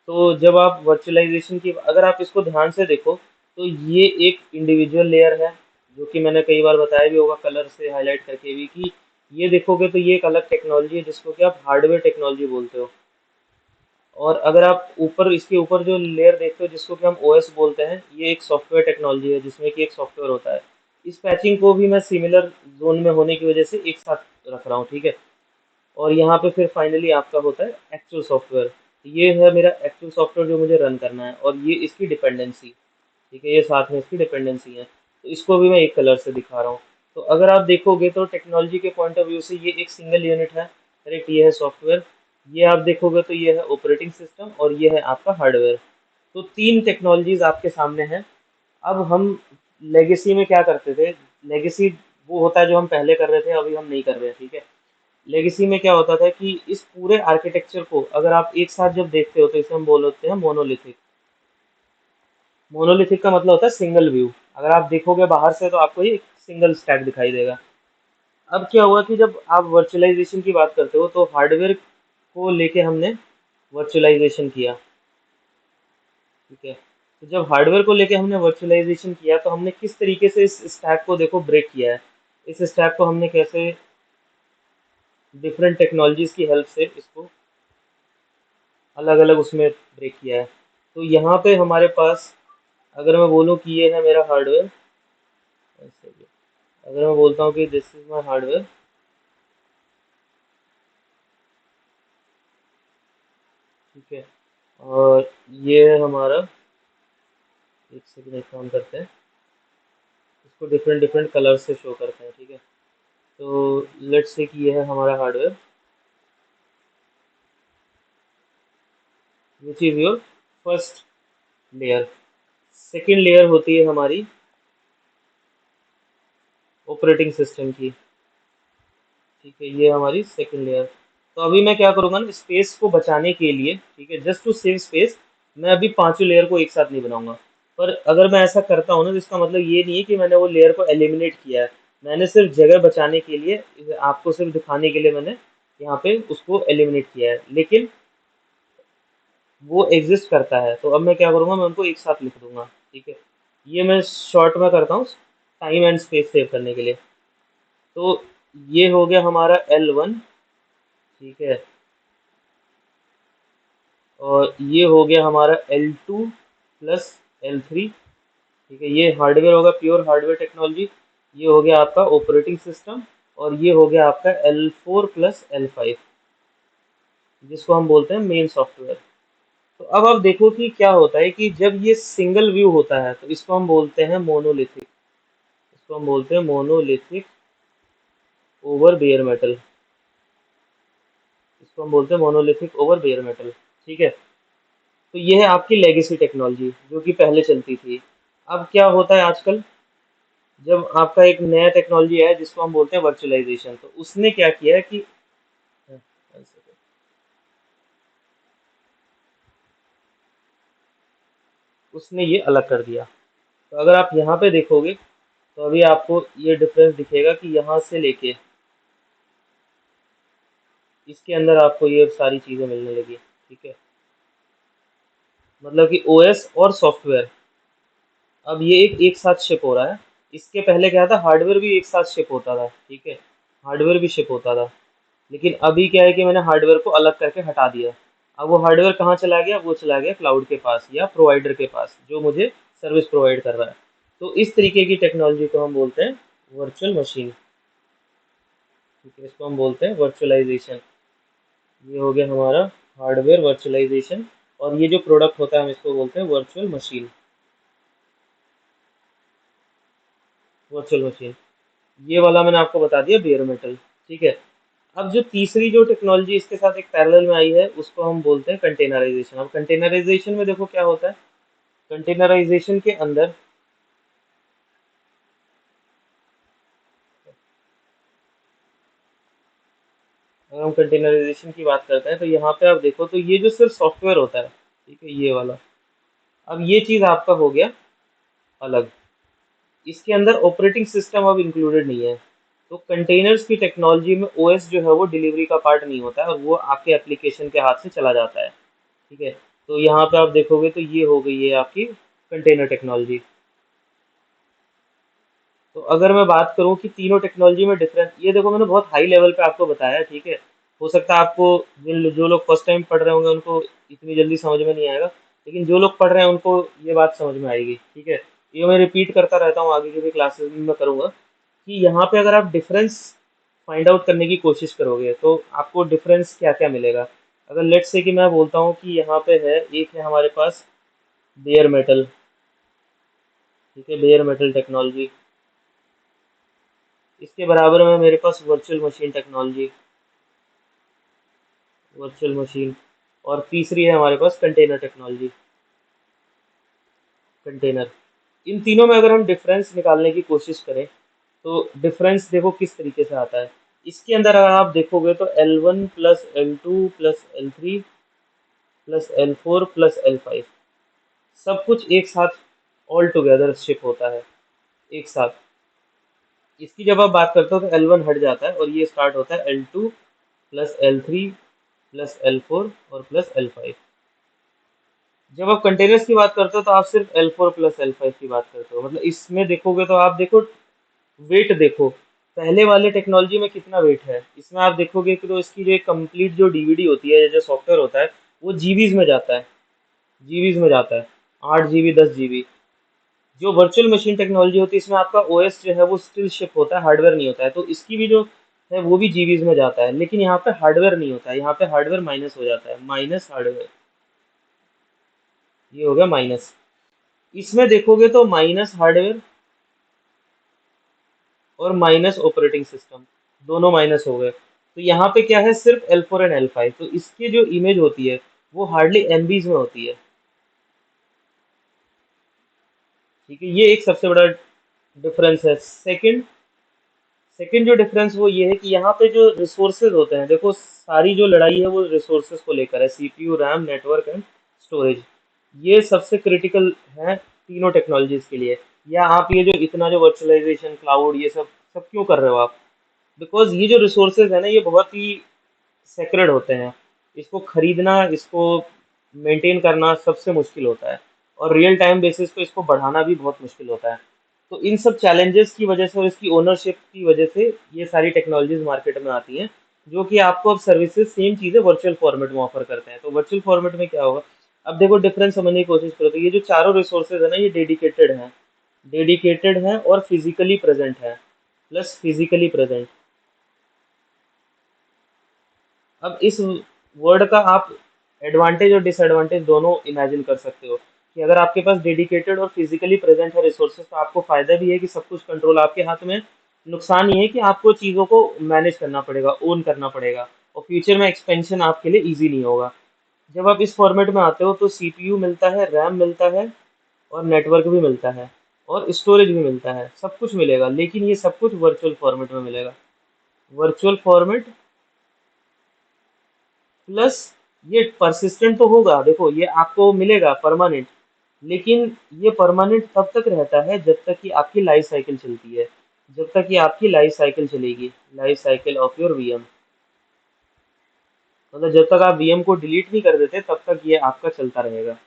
तो जब आप वर्चुअलाइजेशन की, अगर आप इसको ध्यान से देखो तो ये एक इंडिविजुअल लेयर है, जो कि मैंने कई बार बताया भी होगा कलर से हाईलाइट करके भी, कि ये देखोगे तो ये एक अलग टेक्नोलॉजी है जिसको कि आप हार्डवेयर टेक्नोलॉजी बोलते हो। और अगर आप ऊपर इसके ऊपर जो लेयर देखते हो जिसको कि हम ओएस बोलते हैं, ये एक सॉफ्टवेयर टेक्नोलॉजी है जिसमें कि एक सॉफ्टवेयर होता है। इस पैचिंग को भी मैं सिमिलर जोन में होने की वजह से एक साथ रख रहा हूँ, ठीक है। और यहाँ पे फिर फाइनली आपका होता है एक्चुअल सॉफ्टवेयर। ये है मेरा एक्चुअल सॉफ्टवेयर जो मुझे रन करना है, और ये इसकी डिपेंडेंसी, ठीक है, ये साथ में इसकी डिपेंडेंसी है। तो इसको भी मैं एक कलर से दिखा रहा हूँ। तो अगर आप देखोगे तो टेक्नोलॉजी के पॉइंट ऑफ व्यू से ये एक सिंगल यूनिट है, करेक्ट, ये है सॉफ्टवेयर। ये आप देखोगे तो ये है ऑपरेटिंग सिस्टम और ये है आपका हार्डवेयर। तो तीन टेक्नोलॉजीज आपके सामने हैं। अब हम लेगेसी में क्या करते थे, लेगेसी वो होता है जो हम पहले कर रहे थे, अभी हम नहीं कर रहे हैं, ठीक है। लेगेसी में क्या होता था कि इस पूरे आर्किटेक्चर को अगर आप एक साथ जब देखते हो तो इसे हम बोलते हैं मोनोलिथिक। मोनोलिथिक का मतलब होता है सिंगल व्यू। अगर आप देखोगे बाहर से तो आपको ये सिंगल स्टैक दिखाई देगा। अब क्या हुआ कि जब आप वर्चुअलाइजेशन की बात करते हो तो हार्डवेयर को लेके हमने वर्चुअलाइजेशन किया, ठीक है। तो जब हार्डवेयर को लेके हमने वर्चुअलाइजेशन किया तो हमने किस तरीके से इस स्टैक को देखो ब्रेक किया है। इस स्टैक को हमने कैसे डिफरेंट टेक्नोलॉजीज की हेल्प से इसको अलग अलग उसमें ब्रेक किया है। तो यहाँ पे हमारे पास, अगर मैं बोलूँ कि ये है मेरा हार्डवेयर, अगर मैं बोलता हूँ कि दिस इज माई हार्डवेयर, ठीक है, और ये है हमारा, एक सेकंड एक काम करते हैं, इसको डिफरेंट डिफरेंट कलर से शो करते हैं, ठीक है। तो लेट्स से कि ये है हमारा hardware, which is your first layer. Second layer होती है हमारी ऑपरेटिंग सिस्टम की, ठीक है, ये हमारी सेकेंड लेयर। तो अभी मैं क्या करूँगा ना, स्पेस को बचाने के लिए, ठीक है, जस्ट टू सेव स्पेस, मैं अभी पांचों लेयर को एक साथ नहीं बनाऊंगा। पर अगर मैं ऐसा करता हूँ ना, तो इसका मतलब ये नहीं है कि मैंने वो लेयर को एलिमिनेट किया है। मैंने सिर्फ जगह बचाने के लिए, आपको सिर्फ दिखाने के लिए मैंने यहाँ पे उसको एलिमिनेट किया है, लेकिन वो एग्जिस्ट करता है। तो अब मैं क्या करूँगा, मैं उनको एक साथ लिख दूंगा, ठीक है। ये मैं शॉर्ट में करता हूँ टाइम एंड स्पेस सेव करने के लिए। तो ये हो गया हमारा L1, ठीक है, और ये हो गया हमारा L2 प्लस L3, ठीक है, ये हार्डवेयर होगा, प्योर हार्डवेयर टेक्नोलॉजी। ये हो गया आपका ऑपरेटिंग सिस्टम, और ये हो गया आपका L4 प्लस L5, जिसको हम बोलते हैं मेन सॉफ्टवेयर। तो अब आप देखो कि क्या होता है कि जब ये सिंगल व्यू होता है तो इसको हम बोलते हैं मोनोलिथिक, इसको हम बोलते हैं मोनोलिथिक ओवर बेयर मेटल, इसको हम बोलते हैं मोनोलिथिक ओवर बेयर मेटल, ठीक है। तो ये है आपकी लेगेसी टेक्नोलॉजी जो कि पहले चलती थी। अब क्या होता है आजकल, जब आपका एक नया टेक्नोलॉजी है जिसको हम बोलते हैं वर्चुअलाइजेशन, तो उसने क्या किया है कि उसने ये अलग कर दिया। तो अगर आप यहाँ पे देखोगे तो अभी आपको ये डिफरेंस दिखेगा कि यहाँ से लेके इसके अंदर आपको ये सारी चीज़ें मिलने लगी, ठीक है। मतलब कि ओएस और सॉफ्टवेयर अब ये एक साथ शिप हो रहा है। इसके पहले क्या था, हार्डवेयर भी एक साथ शिप होता था, ठीक है, हार्डवेयर भी शिप होता था। लेकिन अभी क्या है कि मैंने हार्डवेयर को अलग करके हटा दिया। अब वो हार्डवेयर कहाँ चला गया, वो चला गया क्लाउड के पास या प्रोवाइडर के पास जो मुझे सर्विस प्रोवाइड कर रहा है। तो इस तरीके की टेक्नोलॉजी को हम बोलते हैं वर्चुअल मशीन, ठीक है, इसको हम बोलते हैं वर्चुअलाइजेशन। ये हो गया हमारा हार्डवेयर वर्चुअलाइजेशन, और ये जो प्रोडक्ट होता है हम इसको बोलते हैं वर्चुअल मशीन, वर्चुअल मशीन। ये वाला मैंने आपको बता दिया बेयर मेटल, ठीक है। अब जो तीसरी जो टेक्नोलॉजी इसके साथ एक पैरेलल में आई है उसको हम बोलते हैं कंटेनराइजेशन। अब कंटेनराइजेशन में देखो क्या होता है, कंटेनराइजेशन के अंदर, अगर हम कंटेनराइजेशन की बात करते हैं तो यहाँ पे आप देखो तो ये जो सिर्फ सॉफ्टवेयर होता है, ठीक है, ये वाला, अब ये चीज़ आपका हो गया अलग। इसके अंदर ऑपरेटिंग सिस्टम अब इंक्लूडेड नहीं है। तो कंटेनर्स की टेक्नोलॉजी में ओएस जो है वो डिलीवरी का पार्ट नहीं होता है, और वो आपके एप्लीकेशन के हाथ से चला जाता है, ठीक है। तो यहाँ पे आप देखोगे तो ये हो गई है आपकी कंटेनर टेक्नोलॉजी। तो अगर मैं बात करूँ कि तीनों टेक्नोलॉजी में डिफरेंस, ये देखो मैंने बहुत हाई लेवल पे आपको बताया, ठीक है। हो सकता है आपको जो लोग फर्स्ट टाइम पढ़ रहे होंगे उनको इतनी जल्दी समझ में नहीं आएगा, लेकिन जो लोग पढ़ रहे हैं उनको ये बात समझ में आएगी, ठीक है। ये मैं रिपीट करता रहता हूँ, आगे की भी क्लासेस में मैं करूँगा कि यहाँ पे अगर आप डिफरेंस फाइंड आउट करने की कोशिश करोगे तो आपको डिफरेंस क्या क्या मिलेगा। अगर लेट्स से कि मैं बोलता हूँ कि यहाँ पे है, एक है हमारे पास बेयर मेटल, ठीक है, बेयर मेटल टेक्नोलॉजी। इसके बराबर में मेरे पास virtual machine technology, virtual machine. और तीसरी है हमारे पास कंटेनर टेक्नोलॉजी, कंटेनर। इन तीनों में अगर हम डिफरेंस निकालने की कोशिश करें तो डिफरेंस देखो किस तरीके से आता है। इसके अंदर अगर आप देखोगे तो L1 plus L2 plus L3 plus L4 plus L5 सब कुछ एक साथ ऑल टुगेदर शिप होता है, एक साथ। इसकी जब आप बात करते हो तो L1 हट जाता है और ये स्टार्ट होता है L2 plus L3 plus L4 और प्लस L5। जब आप कंटेनर्स की बात करते हो तो आप सिर्फ L4 प्लस L5 की बात करते हो। मतलब इसमें देखोगे तो आप देखो वेट देखो, पहले वाले टेक्नोलॉजी में कितना वेट है, इसमें आप देखोगे कि तो इसकी जो एक कंप्लीट जो डीवीडी होती है, जो सॉफ्टवेयर होता है, वो जीबीज में जाता है, जीबीज में जाता है, 8 जीबी 10 जीबी। जो वर्चुअल मशीन टेक्नोलॉजी होती है इसमें आपका ओएस जो है वो स्टिल शिप होता है, हार्डवेयर नहीं होता है, तो इसकी भी जो है वो भी जीबीज में जाता है, लेकिन यहाँ पे हार्डवेयर नहीं होता है, यहाँ पे हार्डवेयर माइनस हो जाता है, माइनस हार्डवेयर, ये हो गया माइनस। इसमें देखोगे तो माइनस हार्डवेयर और माइनस ऑपरेटिंग सिस्टम, दोनों माइनस हो गए। तो यहाँ पे क्या है, सिर्फ L4 एंड L5, तो इसकी जो इमेज होती है वो हार्डली एमबीज में होती है। ठीक है, ये एक सबसे बड़ा डिफरेंस है। सेकंड, सेकंड जो डिफरेंस वो ये है कि यहाँ पे जो रिसोर्सेज होते हैं, देखो सारी जो लड़ाई है वो रिसोर्सेज को लेकर है, CPU, RAM, network and storage, ये सबसे क्रिटिकल है तीनों टेक्नोलॉजीज के लिए। या आप ये जो इतना जो वर्चुअलाइजेशन, क्लाउड, ये सब सब क्यों कर रहे हो आप? बिकॉज ये जो रिसोर्सेज है ना ये बहुत ही सेक्रेड होते हैं, इसको खरीदना, इसको मेंटेन करना सबसे मुश्किल होता है, और रियल टाइम बेसिस पे इसको बढ़ाना भी बहुत मुश्किल होता है। तो इन सब चैलेंजेस की वजह से और इसकी ओनरशिप की वजह से ये सारी टेक्नोलॉजीज मार्केट में आती हैं, जो कि आपको अब सर्विसेज सेम चीज़ें वर्चुअल फॉर्मेट में ऑफर करते हैं। तो वर्चुअल फॉर्मेट में क्या होगा, अब देखो डिफरेंस समझने की कोशिश करो, तो ये जो चारों रिसोर्सेज है ना ये डेडिकेटेड हैं, डेडिकेटेड हैं और फिजिकली प्रेजेंट है, प्लस फिजिकली प्रेजेंट। अब इस वर्ड का आप एडवांटेज और डिसएडवांटेज दोनों इमेजिन कर सकते हो, कि अगर आपके पास डेडिकेटेड और फिजिकली प्रेजेंट है रिसोर्सेज तो आपको फायदा भी है कि सब कुछ कंट्रोल आपके हाथ में है। नुकसान ये है कि आपको चीज़ों को मैनेज करना पड़ेगा, ओन करना पड़ेगा, और फ्यूचर में एक्सपेंशन आपके लिए इजी नहीं होगा। जब आप इस फॉर्मेट में आते हो तो सीपीयू मिलता है, रैम मिलता है, और नेटवर्क भी मिलता है, और स्टोरेज भी मिलता है, सब कुछ मिलेगा, लेकिन ये सब कुछ वर्चुअल फॉर्मेट में मिलेगा। वर्चुअल फॉर्मेट प्लस ये परसिस्टेंट तो होगा, देखो ये आपको मिलेगा परमानेंट, लेकिन ये परमानेंट तब तक रहता है जब तक कि आपकी लाइफ साइकिल चलती है, जब तक कि आपकी लाइफ साइकिल चलेगी, life cycle of your VM. मतलब जब तक आप वीएम को डिलीट नहीं कर देते तब तक ये आपका चलता रहेगा।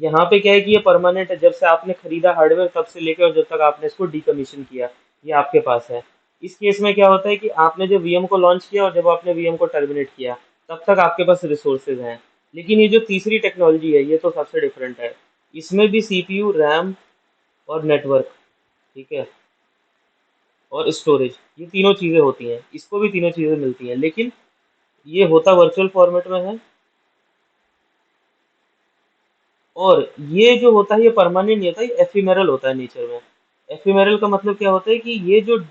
यहाँ पे क्या है कि ये परमानेंट है, जब से आपने खरीदा हार्डवेयर तब से लेकर और जब तक आपने इसको डीकमीशन किया, ये आपके पास है। इस केस में क्या होता है कि आपने जब वीएम को लॉन्च किया और जब आपने वीएम को टर्मिनेट किया तब तक आपके पास रिसोर्सेज हैं। लेकिन ये जो तीसरी टेक्नोलॉजी है ये तो सबसे डिफरेंट है, इसमें भी सीपीयू, रैम और नेटवर्क, ठीक है, और स्टोरेज, ये तीनों चीज़ें होती हैं, इसको भी तीनों चीज़ें मिलती हैं, लेकिन ये होता वर्चुअल फॉर्मेट में है। और ये जो होता है ये परमानेंट नहीं होता, ये एफिमेरल होता है नेचर में। एफिमेरल का मतलब क्या होता है कि ये जो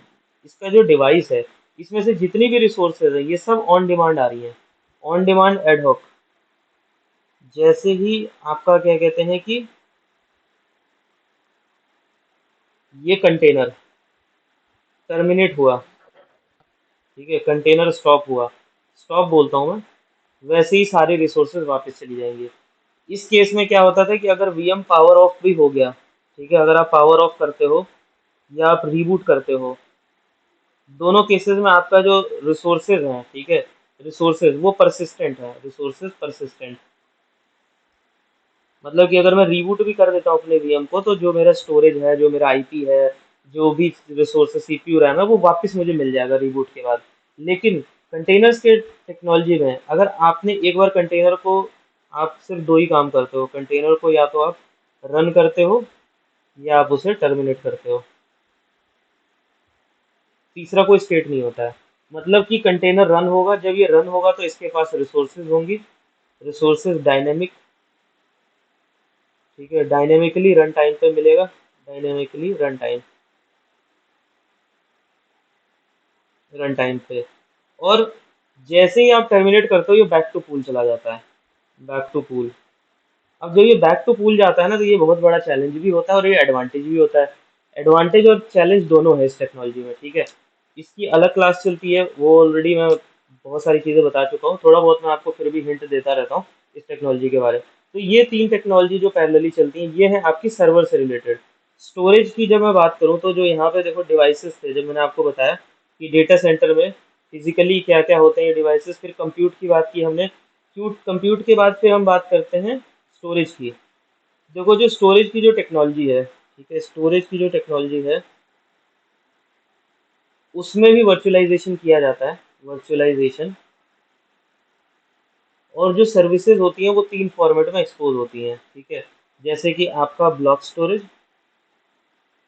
इसका जो डिवाइस है, इसमें से जितनी भी रिसोर्सेज है ये सब ऑन डिमांड आ रही हैं, ऑन डिमांड एडहॉक। जैसे ही आपका क्या कहते हैं कि ये कंटेनर टर्मिनेट हुआ, ठीक है, कंटेनर स्टॉप हुआ, स्टॉप बोलता हूँ मैं, वैसे ही सारे रिसोर्सेज वापस चली जाएंगे। इस केस में क्या होता था कि अगर वीएम पावर ऑफ भी हो गया, ठीक है, अगर आप पावर ऑफ करते हो या आप रीबूट करते हो, दोनों केसेस में आपका जो रिसोर्सेज हैं, ठीक है, रिसोर्सेज वो परसिस्टेंट है, रिसोर्सेज परसिस्टेंट। मतलब कि अगर मैं रीबूट भी कर देता हूँ अपने वीएम को तो जो मेरा स्टोरेज है, जो मेरा आईपी है, जो भी रिसोर्सेज सीपीयू रैम है वो वापस मुझे मिल जाएगा रीबूट के बाद। लेकिन कंटेनर्स के टेक्नोलॉजी में अगर आपने एक बार कंटेनर को, आप सिर्फ दो ही काम करते हो कंटेनर को, या तो आप रन करते हो या आप उसे टर्मिनेट करते हो, तीसरा कोई स्टेट नहीं होता है। मतलब कि कंटेनर रन होगा, जब ये रन होगा तो इसके पास रिसोर्सेज होंगी, रिसोर्सेज डायनेमिक, ठीक है, डायनेमिकली रन टाइम पे मिलेगा, dynamically run time, run time पे। और जैसे ही आप टर्मिनेट करते हो ये बैक टू पूल चला जाता है, बैक टू पूल। अब जब ये बैक टू पूल जाता है ना तो ये बहुत बड़ा चैलेंज भी होता है और ये एडवांटेज भी होता है। एडवांटेज और चैलेंज दोनों है इस टेक्नोलॉजी में, ठीक है। इसकी अलग क्लास चलती है, वो ऑलरेडी मैं बहुत सारी चीज़ें बता चुका हूँ, थोड़ा बहुत मैं आपको फिर भी हिंट देता रहता हूँ इस टेक्नोलॉजी के बारे में। तो ये तीन टेक्नोलॉजी जो पैरेलली चलती हैं ये है आपकी सर्वर से रिलेटेड। स्टोरेज की जब मैं बात करूँ तो जो यहाँ पे देखो डिवाइसेस थे, जब मैंने आपको बताया कि डेटा सेंटर में फिजिकली क्या क्या होते हैं ये डिवाइसेस, फिर कंप्यूट की बात की हमने, कंप्यूट के बाद फिर हम बात करते हैं स्टोरेज की। देखो जो स्टोरेज की जो टेक्नोलॉजी है, ठीक है, स्टोरेज की जो टेक्नोलॉजी है उसमें भी वर्चुअलाइजेशन किया जाता है, वर्चुअलाइजेशन। और जो सर्विसेज होती हैं वो तीन फॉर्मेट में एक्सपोज होती हैं, ठीक है। जैसे कि आपका ब्लॉक स्टोरेज,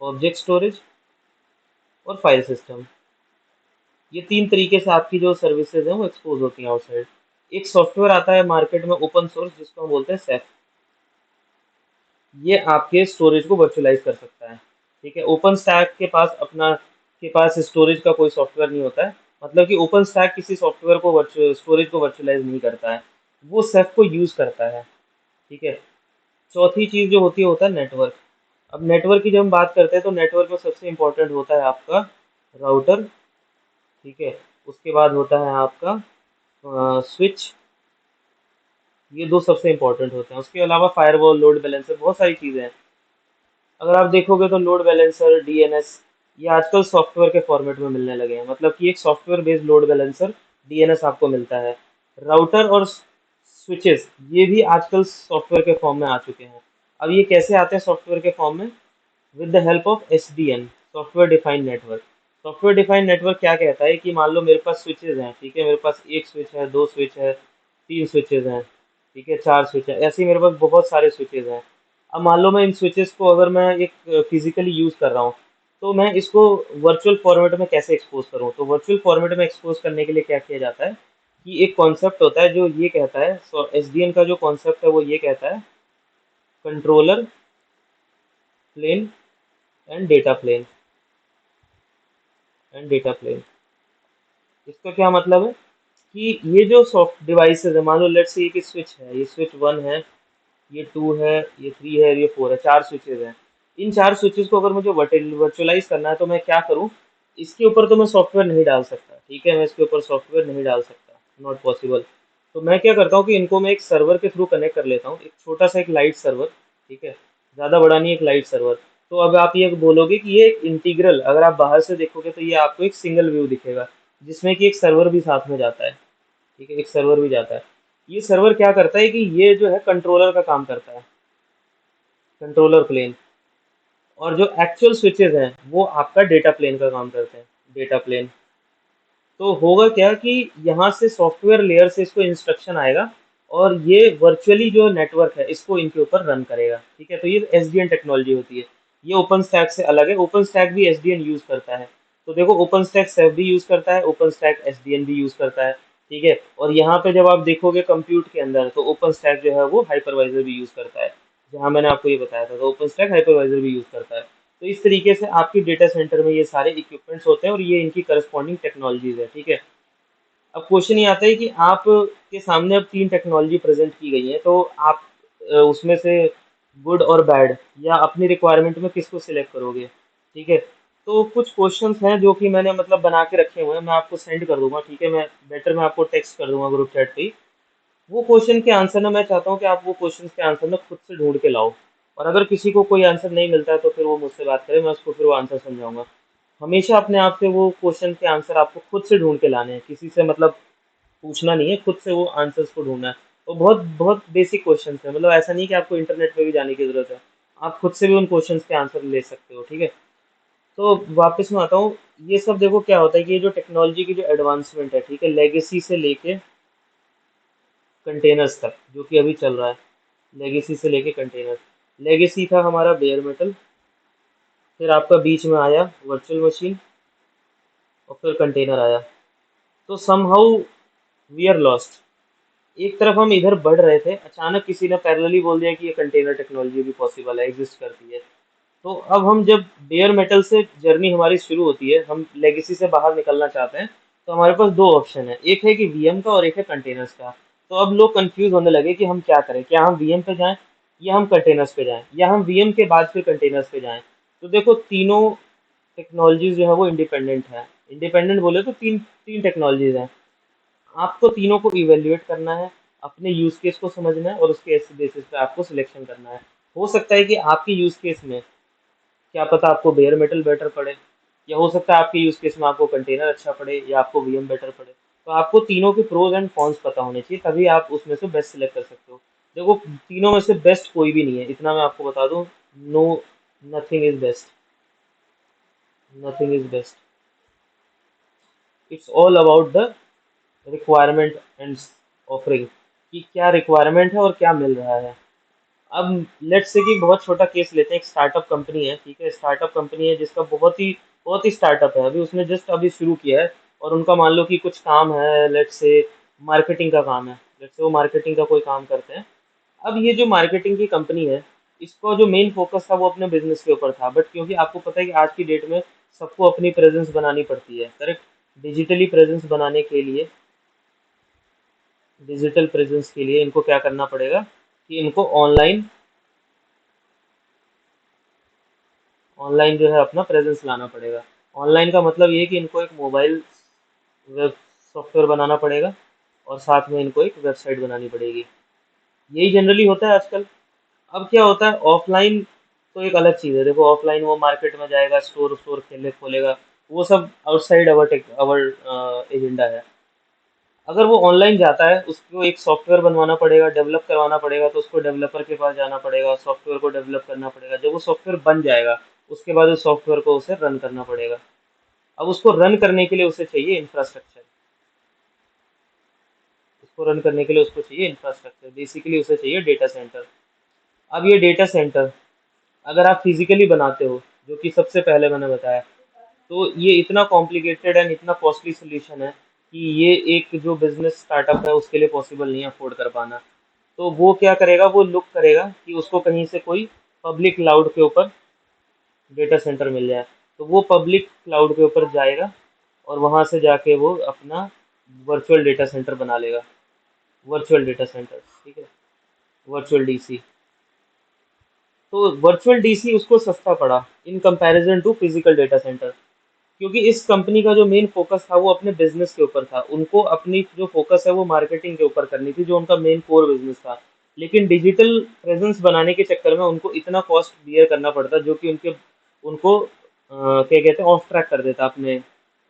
ऑब्जेक्ट स्टोरेज और फाइल सिस्टम। ये तीन तरीके से आपकी जो सर्विसेज हैं वो एक्सपोज होती हैं आउटसाइड। एक सॉफ्टवेयर आता है मार्केट में ओपन सोर्स, जिसको हम बोलते हैं सेफ। ये आपके स्टोरेज को वर्चुअलाइज कर सकता है, ठीक है। ओपन स्टैक के पास स्टोरेज का कोई सॉफ्टवेयर नहीं होता है। मतलब कि ओपन स्टैक किसी सॉफ्टवेयर को स्टोरेज को वर्चुअलाइज नहीं करता है, वो सेफ को यूज करता है, ठीक है। चौथी चीज जो होती है होता है नेटवर्क। अब नेटवर्क की जब हम बात करते हैं तो नेटवर्क में सबसे इंपॉर्टेंट होता है आपका राउटर, ठीक है। उसके बाद होता है आपका स्विच। ये दो सबसे इंपॉर्टेंट होते हैं। उसके अलावा फायरवॉल, लोड बैलेंसर, बहुत सारी चीजें हैं। अगर आप देखोगे तो लोड बैलेंसर, डीएनएस, ये आजकल सॉफ्टवेयर के फॉर्मेट में मिलने लगे हैं। मतलब कि एक software based load balancer, DNS आपको मिलता है। राउटर और स्विचेस ये भी आजकल सॉफ्टवेयर के फॉर्म में आ चुके हैं। अब ये कैसे आते हैं सॉफ्टवेयर के फॉर्म में? With the help of SDN, software defined network. Software defined network क्या कहता है कि मान लो मेरे पास स्विचेज हैं, ठीक है। मेरे पास एक स्विच है, दो स्विच है, तीन स्विचेज हैं, ठीक है, चार स्विच है, ऐसे ही मेरे पास बहुत सारे स्विचेज हैं। अब मान लो मैं इन स्विचेस को अगर मैं एक फिजिकली यूज कर रहा हूँ, तो मैं इसको वर्चुअल फॉर्मेट में कैसे एक्सपोज करूँ? तो वर्चुअल फॉर्मेट में एक्सपोज करने के लिए क्या किया जाता है कि एक कॉन्सेप्ट होता है जो ये कहता है, एसडीएन का जो कॉन्सेप्ट है वो ये कहता है controller plane and data plane, इसका क्या मतलब है कि ये जो सॉफ्ट डिवाइसेस है, मान लो लेट्स से ये स्विच है, ये स्विच वन है, ये टू है, ये थ्री है, ये फोर है, चार स्विचेस हैं। इन चार स्विचेस को अगर मुझे वर्चुअलाइज करना है तो मैं क्या करूँ? इसके ऊपर तो मैं सॉफ्टवेयर नहीं डाल सकता, ठीक है। मैं इसके ऊपर सॉफ्टवेयर नहीं डाल सकता, नॉट पॉसिबल। तो मैं क्या करता हूँ कि इनको मैं एक सर्वर के थ्रू कनेक्ट कर लेता हूँ, एक छोटा सा एक लाइट सर्वर, ठीक है। ज़्यादा बड़ा नहीं, एक लाइट सर्वर। तो अब आप ये बोलोगे कि ये एक इंटीग्रल, अगर आप बाहर से देखोगे तो ये आपको एक सिंगल व्यू दिखेगा, जिसमें कि एक सर्वर भी साथ में जाता है, ठीक है, एक सर्वर भी जाता है। ये सर्वर क्या करता है कि ये जो है कंट्रोलर का काम करता है, कंट्रोलर प्लेन। और जो एक्चुअल स्विचेस हैं वो आपका डेटा प्लेन का काम करते हैं, डेटा प्लेन। तो होगा क्या कि यहाँ से सॉफ्टवेयर लेयर से इसको इंस्ट्रक्शन आएगा और ये वर्चुअली जो नेटवर्क है इसको इनके ऊपर रन करेगा, ठीक है। तो ये एसडीएन टेक्नोलॉजी होती है। ये ओपन स्टैक से अलग है, ओपन स्टैक भी एसडीएन यूज करता है। तो देखो, ओपन स्टैक सेफ भी यूज करता है, ओपन स्टैक एसडीएन भी यूज करता है, ठीक है। और यहाँ पे जब आप देखोगे कंप्यूट के अंदर, तो ओपन स्टैक जो है वो हाइपरवाइजर भी यूज करता है। जहाँ मैंने आपको ये बताया था, तो ओपन स्टैक हाइपरवाइजर भी यूज करता है। तो इस तरीके से आपकी डेटा सेंटर में ये सारे इक्विपमेंट्स होते हैं और ये इनकी करस्पॉन्डिंग टेक्नोलॉजीज है, ठीक है। अब क्वेश्चन ये आता है कि आप के सामने अब तीन टेक्नोलॉजी प्रेजेंट की गई है, तो आप उसमें से गुड और बैड या अपनी रिक्वायरमेंट में किसको सिलेक्ट करोगे, ठीक है। तो कुछ क्वेश्चंस हैं जो कि मैंने मतलब बना के रखे हुए हैं, मैं आपको सेंड कर दूंगा, ठीक है। मैं आपको टेक्स्ट कर दूंगा ग्रुप चैट पे ही। वो क्वेश्चन के आंसर ना, मैं चाहता हूँ कि आप वो क्वेश्चन के आंसर ना खुद से ढूंढ के लाओ। और अगर किसी को कोई आंसर नहीं मिलता है तो फिर वो मुझसे बात करे, मैं उसको फिर वो आंसर समझाऊंगा। हमेशा अपने आप से वो क्वेश्चन के आंसर आपको खुद से ढूंढ के लाने हैं, किसी से मतलब पूछना नहीं है, खुद से वो आंसर्स को ढूंढना है। और बहुत बहुत बेसिक क्वेश्चंस है, मतलब ऐसा नहीं कि आपको इंटरनेट पे भी जाने की जरूरत है। आप खुद से भी उन क्वेश्चंस के आंसर ले सकते हो, ठीक है। तो वापस में आता हूँ। ये सब देखो क्या होता है कि ये जो टेक्नोलॉजी की जो एडवांसमेंट है, ठीक है, लेगेसी से लेके कंटेनर्स तक जो कि अभी चल रहा है, लेगेसी से लेके कंटेनर्स। लेगेसी था हमारा बेयर मेटल, फिर आपका बीच में आया वर्चुअल मशीन, और फिर कंटेनर आया। तो समहाउ वी आर लॉस्ट। एक तरफ हम इधर बढ़ रहे थे, अचानक किसी ने पैरेलली बोल दिया कि ये कंटेनर टेक्नोलॉजी भी पॉसिबल है, एग्जिस्ट करती है। तो अब हम जब बेयर मेटल से जर्नी हमारी शुरू होती है, हम लेगेसी से बाहर निकलना चाहते हैं, तो हमारे पास दो ऑप्शन है, एक है कि वीएम का और एक है कंटेनर्स का। तो अब लोग कंफ्यूज होने लगे कि हम क्या करें, क्या हम वीएम पे जाएं या हम कंटेनर्स पे जाएं, या हम वीएम के बाद फिर कंटेनर्स पे जाएं। तो देखो, तीनों टेक्नोलॉजीज जो है वो इंडिपेंडेंट है। इंडिपेंडेंट बोले तो तीन तीन टेक्नोलॉजीज हैं। आपको तीनों को इवेल्युएट करना है, अपने यूज केस को समझना है और उसके बेसिस पे आपको सिलेक्शन करना है। हो सकता है कि आपके यूज केस में क्या पता आपको बेयर मेटल बेटर पड़े, या हो सकता है आपके यूज केस में आपको कंटेनर अच्छा पड़े या आपको वीएम बेटर पड़े। तो आपको तीनों के प्रोज एंड कॉन्स पता होने चाहिए, तभी आप उसमें से बेस्ट सिलेक्ट कर सकते हो। देखो, तीनों में से बेस्ट कोई भी नहीं है, इतना मैं आपको बता दूं। No, nothing is best, nothing is best. It's all about the requirement and offering. कि क्या रिक्वायरमेंट है और क्या मिल रहा है। अब लेट्स से कि बहुत छोटा केस लेते हैं, एक स्टार्टअप कंपनी है, ठीक है, स्टार्टअप कंपनी है जिसका बहुत ही स्टार्टअप है, अभी उसने जस्ट अभी शुरू किया है, और उनका मान लो कि कुछ काम है, लेट्स से मार्केटिंग का काम है, लेट्स से वो मार्केटिंग का कोई काम करते हैं। अब ये जो मार्केटिंग की कंपनी है, इसका जो मेन फोकस था वो अपने बिजनेस के ऊपर था, बट क्योंकि आपको पता है कि आज की डेट में सबको अपनी प्रेजेंस बनानी पड़ती है, करेक्ट। डिजिटली प्रेजेंस बनाने के लिए, डिजिटल प्रेजेंस के लिए इनको क्या करना पड़ेगा कि इनको ऑनलाइन ऑनलाइन जो है अपना प्रेजेंस लाना पड़ेगा। ऑनलाइन का मतलब ये है कि इनको एक मोबाइल वेब सॉफ्टवेयर बनाना पड़ेगा, और साथ में इनको एक वेबसाइट बनानी पड़ेगी। यही जनरली होता है आजकल। अब क्या होता है, ऑफलाइन तो एक अलग चीज़ है, देखो ऑफलाइन वो मार्केट में जाएगा, स्टोर स्टोर खेले खोलेगा, वो सब आउटसाइड अवर अवर एजेंडा है। अगर वो ऑनलाइन जाता है, उसको एक सॉफ्टवेयर बनवाना पड़ेगा, डेवलप करवाना पड़ेगा, तो उसको डेवलपर के पास जाना पड़ेगा, सॉफ्टवेयर को डेवलप करना पड़ेगा, जब वो सॉफ्टवेयर बन जाएगा उसके बाद उस सॉफ्टवेयर को उसे रन करना पड़ेगा। अब उसको रन करने के लिए उसे चाहिए इंफ्रास्ट्रक्चर, उसको रन करने के लिए उसको चाहिए इंफ्रास्ट्रक्चर, बेसिकली उसे चाहिए डेटा सेंटर। अब ये डेटा सेंटर अगर आप फिजिकली बनाते हो, जो कि सबसे पहले मैंने बताया, तो ये इतना कॉम्प्लिकेटेड एंड इतना कॉस्टली सोल्यूशन है कि ये एक जो बिजनेस स्टार्टअप है उसके लिए पॉसिबल नहीं है अफोर्ड कर पाना। तो वो क्या करेगा, वो लुक करेगा कि उसको कहीं से कोई पब्लिक क्लाउड के ऊपर डेटा सेंटर मिल जाए, तो वो पब्लिक क्लाउड के ऊपर जाएगा, और वहां से जाके वो अपना वर्चुअल डेटा सेंटर बना लेगा। वर्चुअल डेटा सेंटर, ठीक है, वर्चुअल डीसी। तो वर्चुअल डीसी उसको सस्ता पड़ा in comparison to physical data centre, क्योंकि इस कंपनी का जो मेन फोकस था वो अपने बिजनेस के ऊपर था, उनको अपनी जो फोकस है वो मार्केटिंग के ऊपर करनी थी, जो उनका मेन कोर बिजनेस था। लेकिन डिजिटल प्रेजेंस बनाने के चक्कर में उनको इतना कॉस्ट बियर करना पड़ता, जो कि उनको क्या कहते हैं, ऑफ ट्रैक कर देता अपने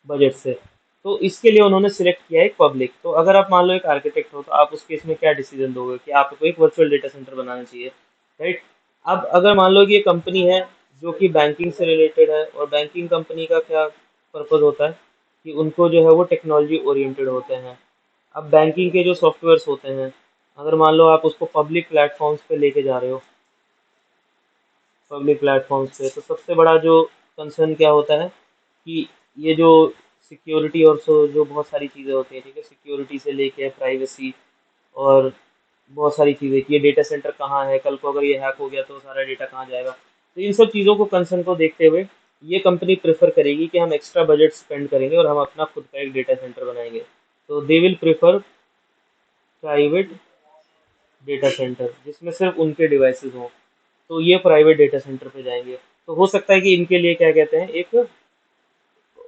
बजट से। तो इसके लिए उन्होंने सिलेक्ट किया है एक पब्लिक। तो अगर आप मान लो एक आर्किटेक्ट हो, तो आप उस केस में क्या डिसीजन दोगे कि आपको एक वर्चुअल डेटा सेंटर बनाना चाहिए, राइट। अब अगर मान लो कि ये कंपनी है जो कि बैंकिंग से रिलेटेड है, और बैंकिंग कंपनी का क्या पर्पज होता है कि उनको जो है वो टेक्नोलॉजी ओरिएंटेड होते हैं। अब बैंकिंग के जो सॉफ्टवेयर्स होते हैं, अगर मान लो आप उसको पब्लिक प्लेटफॉर्म्स पे लेके जा रहे हो, पब्लिक प्लेटफॉर्म्स पे, तो सबसे बड़ा जो कंसर्न क्या होता है कि ये जो सिक्योरिटी और जो बहुत सारी चीज़ें होती हैं, ठीक है, सिक्योरिटी से लेके प्राइवेसी और बहुत सारी चीज़ें कि ये डेटा सेंटर कहाँ है, कल को अगर ये हैक हो गया तो सारा डेटा कहाँ जाएगा। तो इन सब चीज़ों को, कंसर्न को देखते हुए ये कंपनी प्रेफर करेगी कि हम एक्स्ट्रा बजट स्पेंड करेंगे और हम अपना खुद का एक डेटा सेंटर बनाएंगे। तो they will prefer private data centre जिसमें सिर्फ उनके डिवाइसेस हों, तो ये प्राइवेट डेटा सेंटर पे जाएंगे। तो हो सकता है कि इनके लिए क्या कहते हैं, एक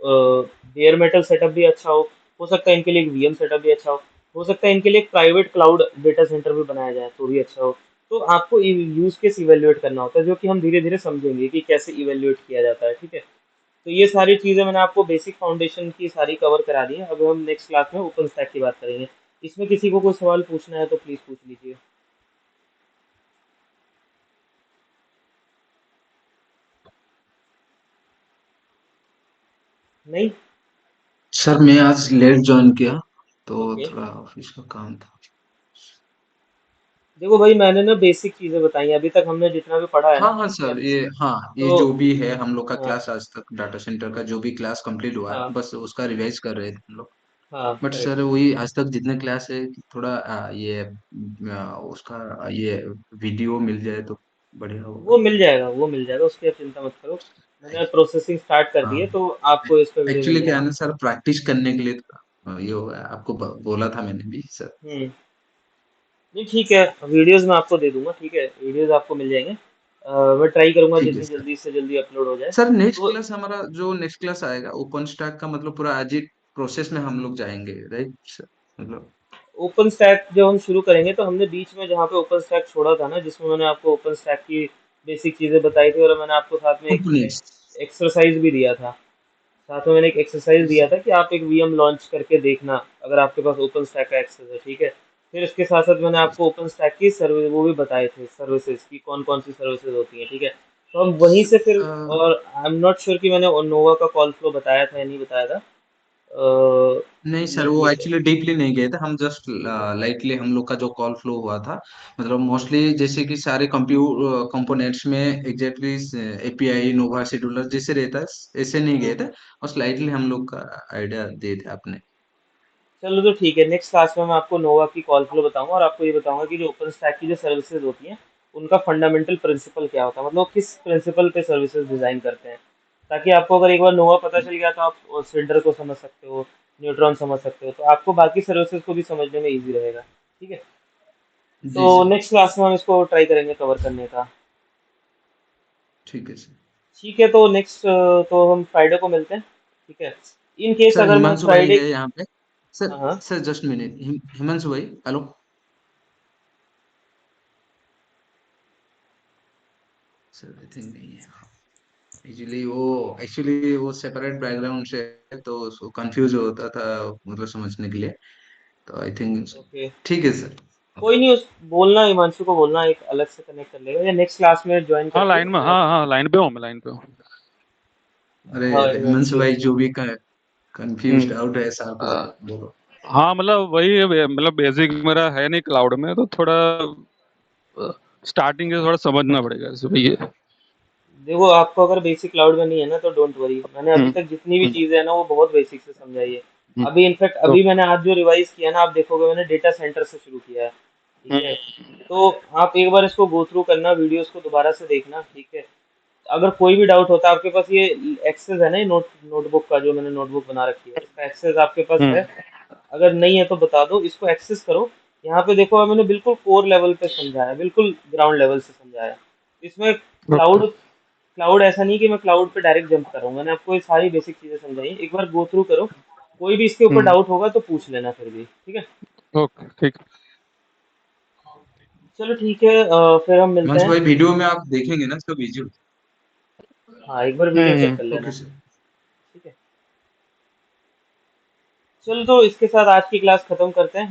बेयर मेटल सेटअप भी अच्छा हो सकता है इनके लिए एक वीएम सेटअप भी अच्छा हो सकता है इनके लिए एक प्राइवेट क्लाउड डेटा सेंटर भी बनाया जाए तो भी अच्छा हो। तो आपको यूज केस इवेल्युएट करना होता है, जो कि हम धीरे धीरे समझेंगे कि कैसे इवेल्युएट किया जाता है, ठीक है। तो ये सारी चीज़ें मैंने आपको बेसिक फाउंडेशन की सारी कवर करा दी है। अब हम नेक्स्ट क्लास में ओपन स्टैक की बात करेंगे। इसमें किसी को कोई सवाल पूछना है तो प्लीज़ पूछ लीजिए। नहीं। सर मैं आज लेट ज्वाइन किया तो ओके। थोड़ा ऑफिस का काम था। देखो भाई, मैंने ना बेसिक चीज़ें बताई हैं अभी तक, हमने जितना भी पढ़ा है ना, हाँ हाँ ठीक है। सर, ये हाँ, ये तो जो भी है हम लोग का हाँ, क्लास आज तक डाटा सेंटर का जो भी क्लास कंप्लीट हुआ है हाँ, बस उसका रिवाइज कर रहे थे हम लोग। हाँ, बट करेक्ट। सर वही आज तक जितने क्लास है थोड़ा उसका ये वीडियो मिल जाए तो बढ़िया वो होगा। मिल जाएगा, वो मिल जाएगा, उसकी आप चिंता मत करो। मैंने प्रोसेसिंग स्टार्ट कर दी हाँ, है, तो आपको इसका वीडियो मिल एक्चुअली क्या है जाएगा। ना सर, प्रैक्टिस करने के लिए ये होगा, आपको बोला था मैंने भी सर। हम्म। नहीं, ठीक है, वीडियोस मैं आपको दे दूंगा, ठीक है, वीडियोस आपको मिल जाएंगे। मैं ट्राई करूंगा ठीक है जितनी सर। जल्दी से जल्दी अपलोड हो जाए। सर नेक्स्ट तो क्लास हमारा जो नेक्स्ट क्लास आएगा ओपन स्टैक का मतलब पूरा आज ही प्रोसेस में हम लोग जाएंगे राइट सर, मतलब ओपन स्टैक जब हम शुरू करेंगे, तो हमने बीच में जहाँ पे ओपन स्टैक छोड़ा था ना, जिसमें मैंने आपको ओपन स्टैक की बेसिक चीज़ें बताई थी, और मैंने आपको साथ में एक कंपनीज। एक्सरसाइज भी दिया था। साथ में मैंने एक एक्सरसाइज दिया था कि आप एक वीएम लॉन्च करके देखना, अगर आपके पास ओपन स्टैक का एक्सेस है, ठीक है। फिर इसके साथ साथ मैंने आपको ओपन स्टैक की सर्विस वो भी बताए थे, सर्विसेज की कौन कौन सी सर्विसेज होती हैं, ठीक है। तो हम वहीं से फिर, और आई एम नॉट श्योर कि मैंने नोवा का कॉल फ्लो बताया था या नहीं बताया था। नहीं सर, लेट वो मी चेक। एक्चुअली डीपली नहीं गए थे, हम जस्ट लाइटली हम लोग का जो कॉल फ्लो हुआ था, मतलब मोस्टली जैसे कि सारे कंपोनेंट्स में एग्जैक्टली एपीआई नोवा शेड्यूलर जैसे रहता है ऐसे नहीं गए थे, और स्लाइटली हम लोग का आइडिया दिए थे आपने। चलो तो ठीक है, नेक्स्ट क्लास में मैं आपको नोवा की कॉल फ्लो बताऊंगा और आपको ये बताऊंगा कि जो ओपन स्टैक की जो सर्विसेज होती हैं उनका फंडामेंटल प्रिंसिपल क्या होता है, मतलब वो किस प्रिंसिपल पे सर्विसेज डिजाइन करते हैं। ताकि आपको अगर एक बार नोवा पता चल गया तो आप सिल्डर को समझ सकते हो, न्यूट्रॉन समझ सकते हो, तो आपको बाकी सर्विसेज को भी समझने में ईजी रहेगा। ठीक है। तो जी सर। नेक्स्ट क्लास में हम इसको ट्राई करेंगे कवर करने का। ठीक है सर। ठीक है, तो नेक्स्ट तो हम फ्राइडे को मिलते हैं। ठीक है। इन केस सर अगर मैं हिमांशु भाई फ्राइडे। है यहाँ पे। सर, हाँ हाँ। सर जस्ट मिनट, हिमांशु भाई, हेलो। सर आई थिंक नहीं है। एक्चुअली वो सेपरेट बैकग्राउंड से है, तो उसको कंफ्यूज होता था मतलब समझने के लिए, तो आई थिंक। ओके। ठीक है सर। कोई नहीं, उस बोलना हिमांशु को बोलना एक अलग से कनेक्ट कर लेगा या नेक्स्ट क्लास में ज्वाइन हाँ करके लाइन में, मैं। हाँ हाँ लाइन पे हूँ, मैं लाइन पे हूँ। अरे हाँ हिमांशु हिमांशु। भाई, जो भी कंफ्यूज हम्म। डाउट है सर को आ, बोलो। हाँ मतलब वही है, मतलब बेसिक मेरा है नहीं क्लाउड में, तो थोड़ा स्टार्टिंग से थोड़ा समझना पड़ेगा इसे भैया। देखो, आपको अगर बेसिक क्लाउड में नहीं है ना तो डोंट वरी, मैंने अभी हम्म। तक जितनी भी हम्म। चीजें हैं ना वो बहुत बेसिक से समझाई है। हम्म। अभी इनफैक्ट तो अभी मैंने आज जो रिवाइज किया ना, आप देखोगे मैंने डेटा सेंटर से शुरू किया है। ठीक है। हम्म। तो आप एक बार इसको गो थ्रू करना, वीडियोस को दोबारा से देखना। ठीक है। अगर कोई भी डाउट होता है, आपके पास ये एक्सेस है ना, ये नोटबुक का जो मैंने नोटबुक बना रखी है इसका एक्सेस आपके पास है। हम्म। अगर नहीं है तो बता दो, इसको एक्सेस करो। यहाँ पे देखो मैंने बिल्कुल कोर लेवल पे समझाया, बिल्कुल ग्राउंड लेवल से समझाया। इसमें ओके। क्लाउड क्लाउड ऐसा नहीं कि मैं क्लाउड पे डायरेक्ट जंप कर रहा हूँ, मैंने आपको ये सारी बेसिक चीजें समझाई, एक बार गो थ्रू करो। कोई भी इसके ऊपर हम्म। डाउट होगा तो पूछ लेना फिर भी। ठीक है। ओके ठीक। चलो ठीक है, फिर हम मिलते हिमांशु हैं। भाई, वीडियो में आप देखेंगे ना इसका विजुअल? हाँ, एक बार वीडियो चेक कर ओके लेना। सर। ठीक है। चलो तो इसके साथ आज की क्लास खत्म करते हैं।